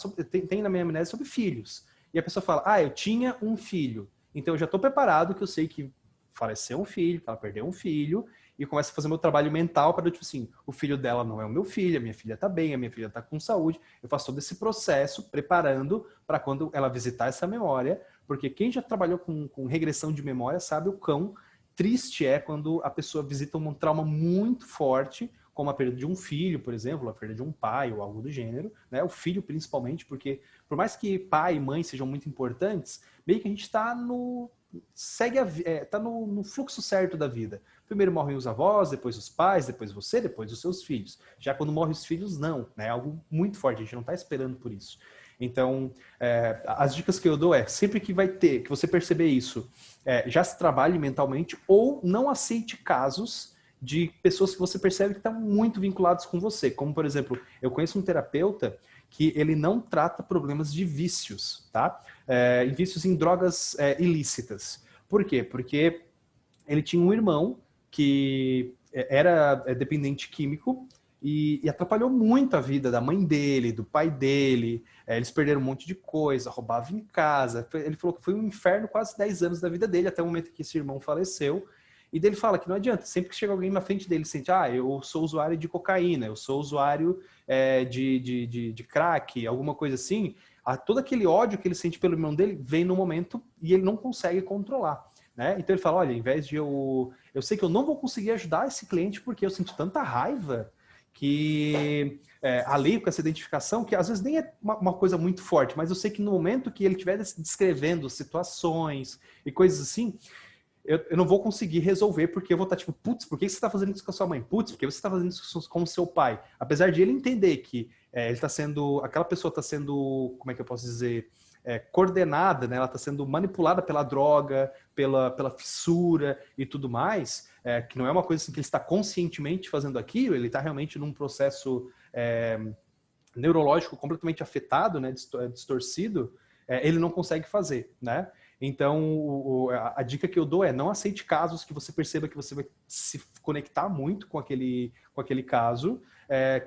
tem na minha amnésia sobre filhos. E a pessoa fala, eu tinha um filho. Então eu já estou preparado que eu sei que faleceu um filho, que ela perdeu um filho, e começo a fazer meu trabalho mental para, tipo assim, o filho dela não é o meu filho, a minha filha está bem, a minha filha está com saúde. Eu faço todo esse processo preparando para quando ela visitar essa memória, porque quem já trabalhou com regressão de memória sabe o quão triste é quando a pessoa visita um trauma muito forte, como a perda de um filho, por exemplo, a perda de um pai ou algo do gênero, né? O filho principalmente, porque por mais que pai e mãe sejam muito importantes, meio que a gente está no fluxo certo da vida. Primeiro morrem os avós, depois os pais, depois você, depois os seus filhos. Já quando morrem os filhos, não, né? É algo muito forte, a gente não está esperando por isso. Então, as dicas que eu dou sempre que que você perceber isso, já se trabalhe mentalmente ou não aceite casos de pessoas que você percebe que estão muito vinculados com você. Como, por exemplo, eu conheço um terapeuta que ele não trata problemas de vícios, tá? Vícios em drogas ilícitas. Por quê? Porque ele tinha um irmão que era dependente químico e atrapalhou muito a vida da mãe dele, do pai dele. Eles perderam um monte de coisa, roubavam em casa. Ele falou que foi um inferno quase 10 anos da vida dele, até o momento que esse irmão faleceu. E dele fala que não adianta, sempre que chega alguém na frente dele, sente, eu sou usuário de cocaína, eu sou usuário de crack, alguma coisa assim, todo aquele ódio que ele sente pelo irmão dele vem no momento e ele não consegue controlar, né? Então ele fala, olha, em vez de eu sei que eu não vou conseguir ajudar esse cliente porque eu sinto tanta raiva que ali com essa identificação, que às vezes nem é uma coisa muito forte, mas eu sei que no momento que ele estiver descrevendo situações e coisas assim, eu não vou conseguir resolver porque eu vou estar tipo, putz, por que você está fazendo isso com a sua mãe? Putz, por que você está fazendo isso com o seu pai? Apesar de ele entender que aquela pessoa está sendo, como é que eu posso dizer, coordenada, né? Ela está sendo manipulada pela droga, pela fissura e tudo mais, que não é uma coisa assim que ele está conscientemente fazendo aquilo, ele está realmente num processo neurológico completamente afetado, né? Distorcido, ele não consegue fazer, né? Então, a dica que eu dou é não aceite casos que você perceba que você vai se conectar muito com aquele caso.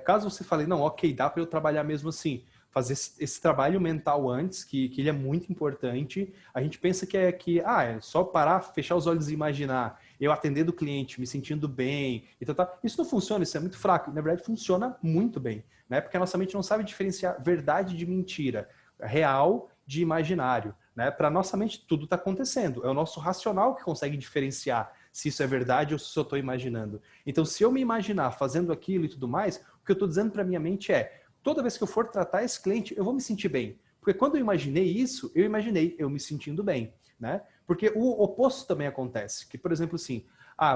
Caso você fale, não, ok, dá para eu trabalhar mesmo assim, fazer esse trabalho mental antes, que ele é muito importante. A gente pensa que é só parar, fechar os olhos e imaginar, eu atendendo o cliente, me sentindo bem, e tal. Isso não funciona, isso é muito fraco. Na verdade, funciona muito bem, né? Porque a nossa mente não sabe diferenciar verdade de mentira, real de imaginário, né? Para nossa mente, tudo está acontecendo. É o nosso racional que consegue diferenciar se isso é verdade ou se eu estou imaginando. Então, se eu me imaginar fazendo aquilo e tudo mais, o que eu estou dizendo para minha mente é, toda vez que eu for tratar esse cliente, eu vou me sentir bem. Porque quando eu imaginei isso, eu imaginei eu me sentindo bem, né? Porque o oposto também acontece. Que, por exemplo, assim,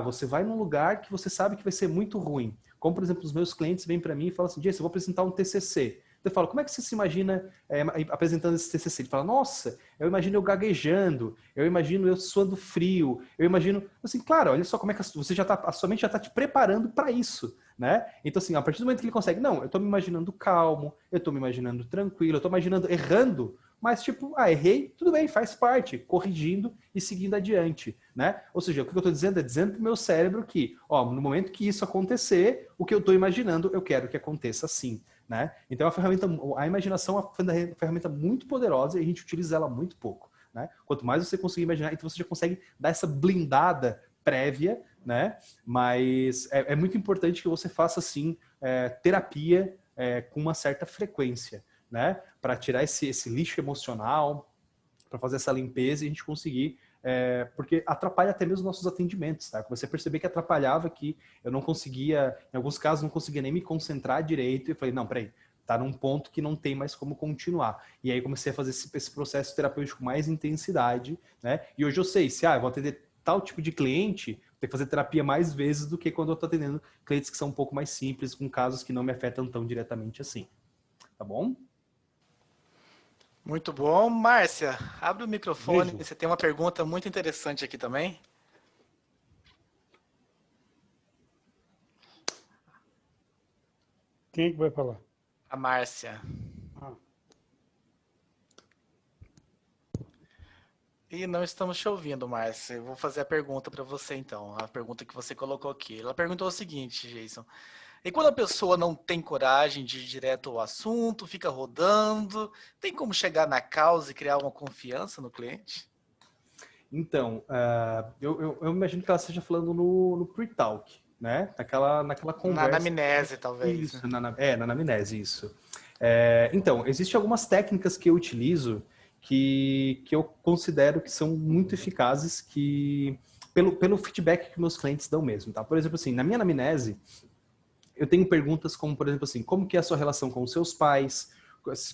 você vai num lugar que você sabe que vai ser muito ruim. Como, por exemplo, os meus clientes vêm para mim e falam assim, Jason, eu vou apresentar um TCC. Eu falo, como é que você se imagina apresentando esse TCC? Ele fala, nossa, eu imagino eu gaguejando, eu imagino eu suando frio, eu imagino... Assim, claro, olha só como é que a sua mente já está te preparando para isso, né? Então, assim, a partir do momento que ele consegue, não, eu estou me imaginando calmo, eu estou me imaginando tranquilo, eu estou imaginando errando, mas tipo, errei, tudo bem, faz parte, corrigindo e seguindo adiante, né? Ou seja, o que eu estou dizendo é dizendo para o meu cérebro que, no momento que isso acontecer, o que eu estou imaginando, eu quero que aconteça assim, né? Então a imaginação é uma ferramenta muito poderosa e a gente utiliza ela muito pouco, né? Quanto mais você conseguir imaginar, então você já consegue dar essa blindada prévia, né? Mas é muito importante que você faça assim terapia com uma certa frequência, né? Para tirar esse lixo emocional, para fazer essa limpeza e a gente conseguir porque atrapalha até mesmo nossos atendimentos, tá? Comecei a perceber que atrapalhava, que eu não conseguia, em alguns casos, não conseguia nem me concentrar direito. E eu falei, não, peraí, tá num ponto que não tem mais como continuar. E aí comecei a fazer esse processo terapêutico com mais intensidade, né? E hoje eu sei, se eu vou atender tal tipo de cliente, tem que fazer terapia mais vezes do que quando eu tô atendendo clientes que são um pouco mais simples, com casos que não me afetam tão diretamente assim. Tá bom? Muito bom. Márcia, abre o microfone. Vejo. Você tem uma pergunta muito interessante aqui também. Quem é que vai falar? A Márcia. E não estamos te ouvindo, Márcia. Eu vou fazer a pergunta para você, então. A pergunta que você colocou aqui. Ela perguntou o seguinte, Jason. E quando a pessoa não tem coragem de ir direto ao assunto, fica rodando, tem como chegar na causa e criar uma confiança no cliente? Então, eu imagino que ela esteja falando no pre-talk, né? Naquela Na conversa. anamnese, talvez. Isso, na anamnese, isso. Então, existem algumas técnicas que eu utilizo que eu considero que são muito eficazes pelo feedback que meus clientes dão mesmo, tá? Por exemplo, assim, na minha anamnese, eu tenho perguntas como, por exemplo, assim, como que é a sua relação com os seus pais,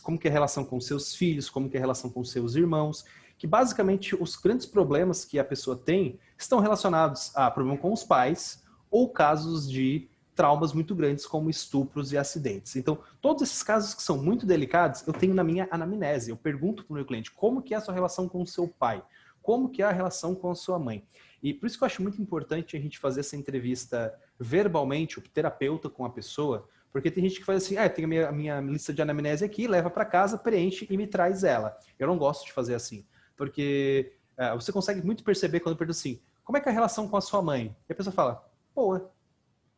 como que é a relação com os seus filhos, como que é a relação com os seus irmãos, que basicamente os grandes problemas que a pessoa tem estão relacionados a problema com os pais ou casos de traumas muito grandes como estupros e acidentes. Então, todos esses casos que são muito delicados, eu tenho na minha anamnese. Eu pergunto para o meu cliente como que é a sua relação com o seu pai, como que é a relação com a sua mãe. E por isso que eu acho muito importante a gente fazer essa entrevista verbalmente, o terapeuta com a pessoa, porque tem gente que faz assim, tem a minha lista de anamnese aqui, leva para casa, preenche e me traz ela. Eu não gosto de fazer assim, porque você consegue muito perceber quando eu pergunto assim, como é que é a relação com a sua mãe? E a pessoa fala, boa.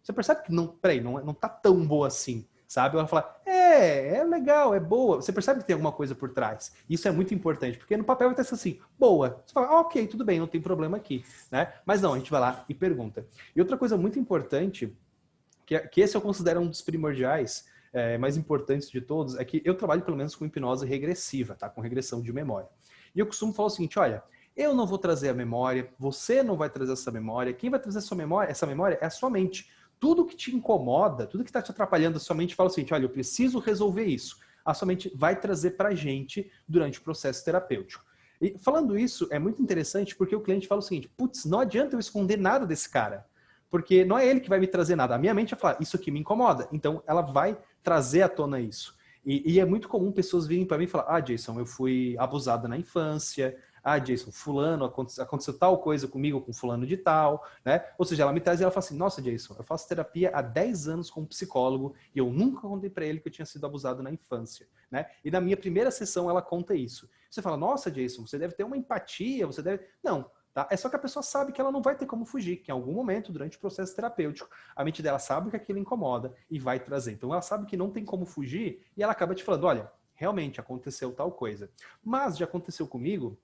Você percebe que não tá tão boa assim, sabe? Ela fala, é legal, é boa. Você percebe que tem alguma coisa por trás. Isso é muito importante, porque no papel vai estar assim, boa. Você fala, ok, tudo bem, não tem problema aqui, né? Mas não, a gente vai lá e pergunta. E outra coisa muito importante, que esse eu considero um dos primordiais, mais importantes de todos, é que eu trabalho pelo menos com hipnose regressiva, tá? Com regressão de memória. E eu costumo falar o seguinte, olha, eu não vou trazer a memória, você não vai trazer essa memória, quem vai trazer essa memória é a sua mente. Tudo que te incomoda, tudo que está te atrapalhando, a sua mente fala o seguinte, olha, eu preciso resolver isso. A sua mente vai trazer para a gente durante o processo terapêutico. E falando isso, é muito interessante porque o cliente fala o seguinte, putz, não adianta eu esconder nada desse cara, porque não é ele que vai me trazer nada. A minha mente vai falar, isso aqui me incomoda. Então, ela vai trazer à tona isso. E é muito comum pessoas virem para mim e falar, Jason, eu fui abusada na infância, Jason, fulano, aconteceu tal coisa comigo com fulano de tal, né? Ou seja, ela me traz e ela fala assim, nossa, Jason, eu faço terapia há 10 anos com um psicólogo e eu nunca contei para ele que eu tinha sido abusado na infância, né? E na minha primeira sessão ela conta isso. Você fala, nossa, Jason, você deve ter uma empatia, você deve... Não, tá? É só que a pessoa sabe que ela não vai ter como fugir, que em algum momento, durante o processo terapêutico, a mente dela sabe que aquilo incomoda e vai trazer. Então ela sabe que não tem como fugir e ela acaba te falando, olha, realmente aconteceu tal coisa. Mas já aconteceu comigo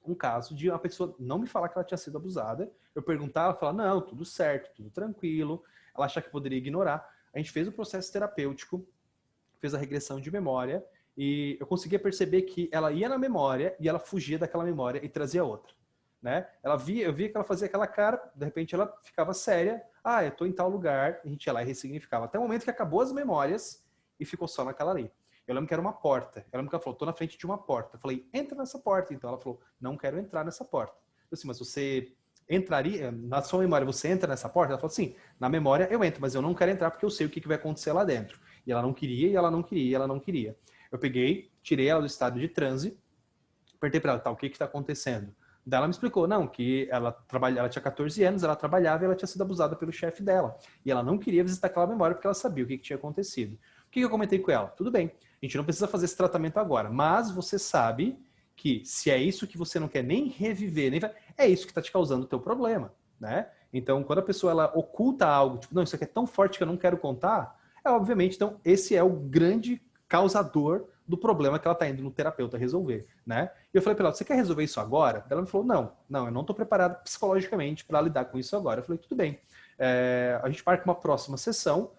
um caso de uma pessoa não me falar que ela tinha sido abusada. Eu perguntava, ela falava, não, tudo certo, tudo tranquilo. Ela achava que poderia ignorar. A gente fez o processo terapêutico, fez a regressão de memória, e eu conseguia perceber que ela ia na memória e ela fugia daquela memória e trazia outra. Né? Eu via que ela fazia aquela cara, de repente ela ficava séria. Ah, eu tô em tal lugar. A gente ia lá e ressignificava. Até o momento que acabou as memórias e ficou só naquela ali. Eu lembro que era uma porta. Eu lembro que ela falou, tô na frente de uma porta. Eu falei, entra nessa porta. Então ela falou, não quero entrar nessa porta. Eu disse, mas você entraria, na sua memória, você entra nessa porta? Ela falou, sim, na memória eu entro, mas eu não quero entrar porque eu sei o que vai acontecer lá dentro. E ela não queria, e ela não queria, e ela não queria. Eu peguei, tirei ela do estado de transe, perguntei pra ela, tá, o que está acontecendo? Daí ela me explicou, não, que ela tinha 14 anos, ela trabalhava e ela tinha sido abusada pelo chefe dela. E ela não queria visitar aquela memória porque ela sabia o que tinha acontecido. O que eu comentei com ela? Tudo bem, a gente não precisa fazer esse tratamento agora, mas você sabe que se é isso que você não quer nem reviver, é isso que está te causando o teu problema, né? Então, quando a pessoa ela oculta algo, tipo, não, isso aqui é tão forte que eu não quero contar, obviamente, então, esse é o grande causador do problema que ela está indo no terapeuta resolver, né? E eu falei para ela, você quer resolver isso agora? Ela me falou, não, eu não estou preparada psicologicamente para lidar com isso agora. Eu falei, tudo bem, a gente marca uma próxima sessão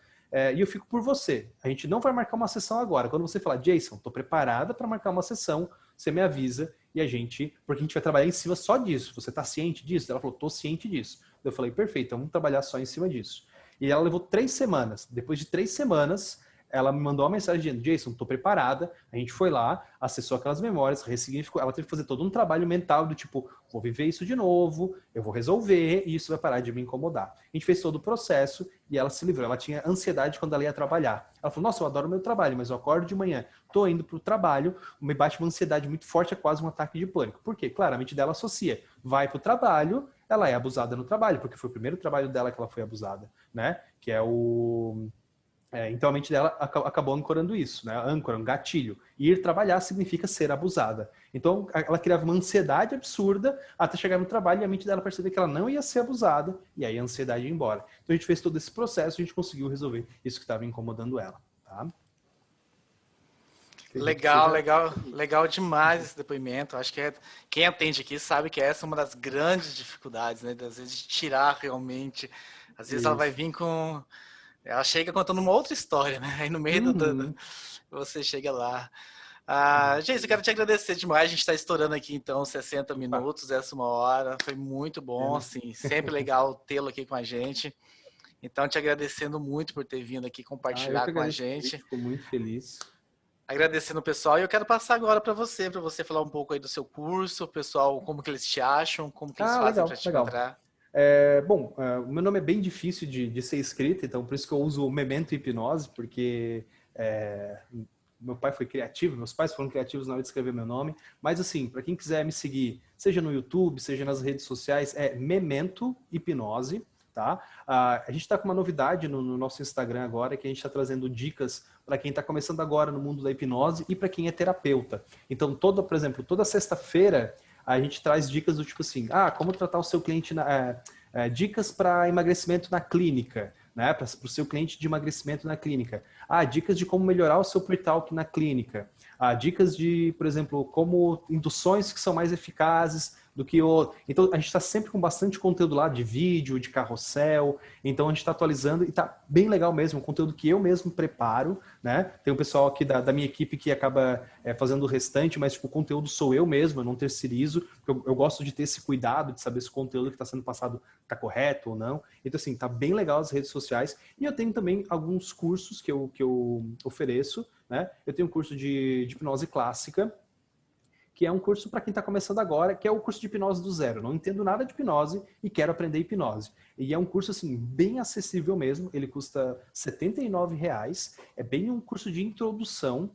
e eu fico por você. A gente não vai marcar uma sessão agora. Quando você falar, Jason, estou preparada para marcar uma sessão, você me avisa e porque a gente vai trabalhar em cima só disso. Você está ciente disso? Ela falou, estou ciente disso. Eu falei, perfeito, então vamos trabalhar só em cima disso. E ela levou 3 semanas. Depois de 3 semanas, ela me mandou uma mensagem dizendo, Jason, estou preparada. A gente foi lá, acessou aquelas memórias, ressignificou. Ela teve que fazer todo um trabalho mental do tipo, vou viver isso de novo, eu vou resolver e isso vai parar de me incomodar. A gente fez todo o processo e ela se livrou. Ela tinha ansiedade quando ela ia trabalhar. Ela falou, nossa, eu adoro o meu trabalho, mas eu acordo de manhã, estou indo para o trabalho, me bate uma ansiedade muito forte, é quase um ataque de pânico. Por quê? Claramente dela associa. Vai para o trabalho, ela é abusada no trabalho, porque foi o primeiro trabalho dela que ela foi abusada, né? Que é o... então a mente dela acabou ancorando isso, né? Âncora, um gatilho. Ir trabalhar significa ser abusada. Então ela criava uma ansiedade absurda até chegar no trabalho e a mente dela perceber que ela não ia ser abusada e aí a ansiedade ia embora. Então a gente fez todo esse processo e a gente conseguiu resolver isso que estava incomodando ela, tá? Legal demais esse depoimento. Acho que quem atende aqui sabe que essa é uma das grandes dificuldades, né? Às vezes de tirar realmente. Às vezes ela vai vir com... Ela chega contando uma outra história, né? Aí no meio você chega lá. Gente, eu quero te agradecer demais. A gente está estourando aqui, então, 60 minutos, essa 1 hora. Foi muito bom, assim. Sempre legal tê-lo aqui com a gente. Então, te agradecendo muito por ter vindo aqui compartilhar com a gente. Fico muito feliz. Agradecendo o pessoal. E eu quero passar agora para você falar um pouco aí do seu curso, pessoal, como que eles te acham, como que eles fazem para te encontrar. Bom, o meu nome é bem difícil de ser escrito, então por isso que eu uso o Memento Hipnose, porque meu pai foi criativo, meus pais foram criativos na hora de escrever meu nome. Mas assim, para quem quiser me seguir, seja no YouTube, seja nas redes sociais, é Memento Hipnose, tá? A gente está com uma novidade no nosso Instagram agora, que a gente está trazendo dicas para quem está começando agora no mundo da hipnose e para quem é terapeuta. Então, por exemplo, toda sexta-feira a gente traz dicas do tipo assim, como tratar o seu cliente, dicas para emagrecimento na clínica, né? Para o seu cliente de emagrecimento na clínica. Dicas de como melhorar o seu pre-talk na clínica. Dicas de, por exemplo, como induções que são mais eficazes do que o... Então, a gente está sempre com bastante conteúdo lá de vídeo, de carrossel. Então, a gente está atualizando e está bem legal mesmo. Um conteúdo que eu mesmo preparo, né? Tem um pessoal aqui da minha equipe que acaba fazendo o restante, mas tipo, o conteúdo sou eu mesmo, eu não terceirizo. Eu gosto de ter esse cuidado de saber se o conteúdo que está sendo passado está correto ou não. Então, assim, tá bem legal as redes sociais. E eu tenho também alguns cursos que eu ofereço, né? Eu tenho um curso de hipnose clássica, que é um curso para quem está começando agora, que é o curso de hipnose do zero. Não entendo nada de hipnose e quero aprender hipnose. E é um curso assim bem acessível mesmo, ele custa R$ 79,00, é bem um curso de introdução,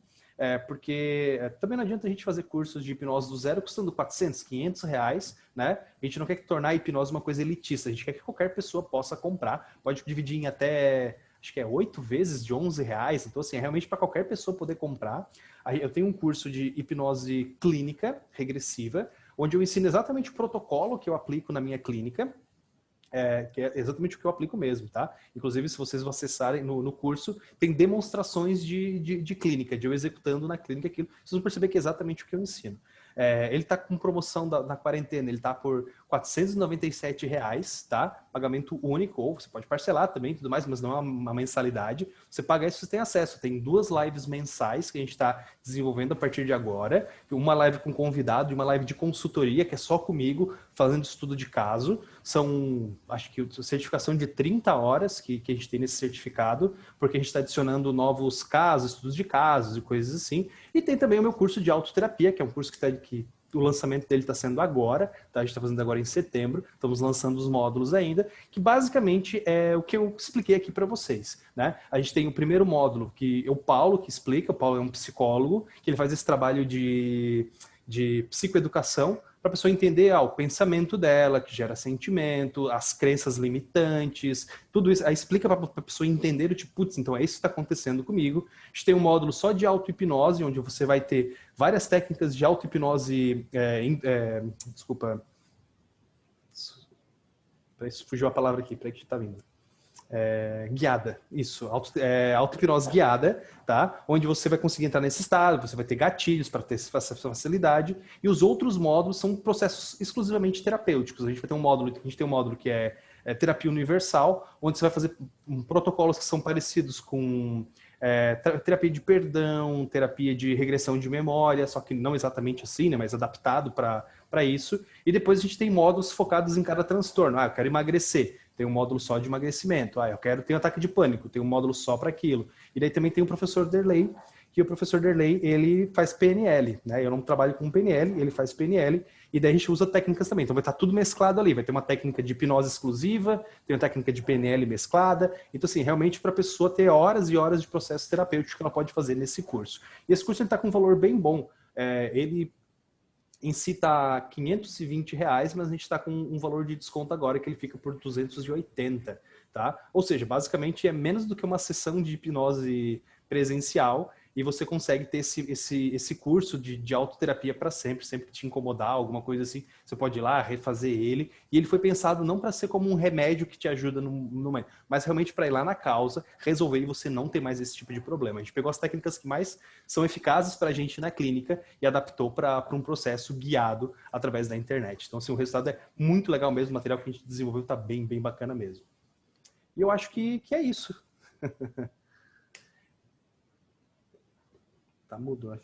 porque também não adianta a gente fazer cursos de hipnose do zero custando 400, 500 reais, né? A gente não quer tornar a hipnose uma coisa elitista, a gente quer que qualquer pessoa possa comprar, pode dividir em até... acho que é 8 vezes de R$ 11, então assim, é realmente para qualquer pessoa poder comprar. Eu tenho um curso de hipnose clínica regressiva, onde eu ensino exatamente o protocolo que eu aplico na minha clínica. que é exatamente o que eu aplico mesmo, tá? Inclusive, se vocês acessarem no curso, tem demonstrações de clínica, de eu executando na clínica aquilo. Vocês vão perceber que é exatamente o que eu ensino. Ele está com promoção da quarentena, ele está por R$ 497, tá? Pagamento único, ou você pode parcelar também, tudo mais, mas não é uma mensalidade. Você paga isso, você tem acesso. Tem 2 lives mensais que a gente está desenvolvendo a partir de agora. Uma live com convidado e uma live de consultoria, que é só comigo, fazendo estudo de caso. São, acho que, certificação de 30 horas que a gente tem nesse certificado, porque a gente está adicionando novos casos, estudos de casos e coisas assim. E tem também o meu curso de autoterapia, que é um curso que o lançamento dele está sendo agora, tá? A gente está fazendo agora em setembro, estamos lançando os módulos ainda, que basicamente é o que eu expliquei aqui para vocês, né? A gente tem o primeiro módulo, que é o Paulo que explica, o Paulo é um psicólogo, que ele faz esse trabalho de psicoeducação, para a pessoa entender o pensamento dela, que gera sentimento, as crenças limitantes, tudo isso. Aí explica para a pessoa entender, tipo, putz, então é isso que está acontecendo comigo. A gente tem um módulo só de auto-hipnose, onde você vai ter várias técnicas de auto-hipnose, desculpa, fugiu a palavra aqui, peraí que está vindo. Guiada, isso, auto-hipnose guiada, tá? Onde você vai conseguir entrar nesse estado, você vai ter gatilhos para ter essa facilidade, e os outros módulos são processos exclusivamente terapêuticos. A gente tem um módulo que é terapia universal, onde você vai fazer protocolos que são parecidos com terapia de perdão, terapia de regressão de memória, só que não exatamente assim, né, mas adaptado para isso. E depois a gente tem módulos focados em cada transtorno. Eu quero emagrecer, tem um módulo só de emagrecimento. Eu quero ter um ataque de pânico, tem um módulo só para aquilo. E daí também tem o professor Derley, que o professor Derley, ele faz PNL, né? Eu não trabalho com PNL, ele faz PNL, e daí a gente usa técnicas também. Então vai estar tudo mesclado ali, vai ter uma técnica de hipnose exclusiva, tem uma técnica de PNL mesclada. Então, assim, realmente para a pessoa ter horas e horas de processo terapêutico que ela pode fazer nesse curso. E esse curso está com um valor bem bom. Ele em si está R$ 520, mas a gente está com um valor de desconto agora que ele fica por 280, tá? Ou seja, basicamente é menos do que uma sessão de hipnose presencial, e você consegue ter esse curso de autoterapia para sempre que te incomodar, alguma coisa assim, você pode ir lá, refazer ele, e ele foi pensado não para ser como um remédio que te ajuda mas realmente para ir lá na causa, resolver e você não ter mais esse tipo de problema. A gente pegou as técnicas que mais são eficazes para a gente na clínica e adaptou para um processo guiado através da internet. Então, assim, o resultado é muito legal mesmo, o material que a gente desenvolveu está bem, bem bacana mesmo. E eu acho que é isso. Tá mudo, acho.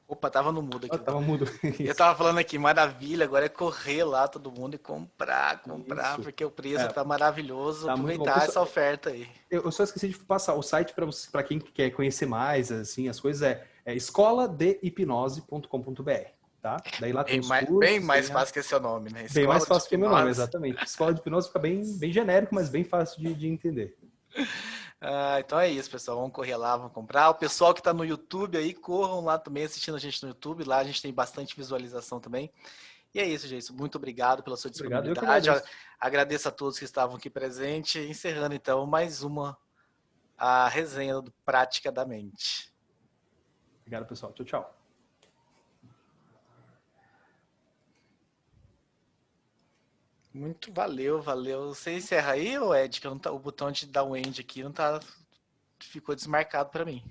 Opa, tava no mudo aqui. Tava mudo. Eu tava falando aqui, maravilha, agora é correr lá todo mundo e comprar, isso. Porque o preço tá maravilhoso, tá aproveitar essa oferta aí. Eu só esqueci de passar o site para quem quer conhecer mais, assim, as coisas escoladehipnose.com.br, tá? Daí lá tem os cursos. Bem mais fácil que esse seu nome, né? Bem mais fácil que o meu nome, exatamente. Escola de hipnose fica bem genérico, mas bem fácil de entender. Então é isso, pessoal. Vamos correr lá, vamos comprar. O pessoal que está no YouTube aí, corram lá também assistindo a gente no YouTube. Lá a gente tem bastante visualização também. E é isso, gente. Muito obrigado pela sua disponibilidade. Agradeço a todos que estavam aqui presentes. Encerrando, então, mais a resenha do Prática da Mente. Obrigado, pessoal. Tchau, tchau. Muito valeu. Você encerra aí, Ed? Que o botão de dar um end aqui não tá, ficou desmarcado para mim.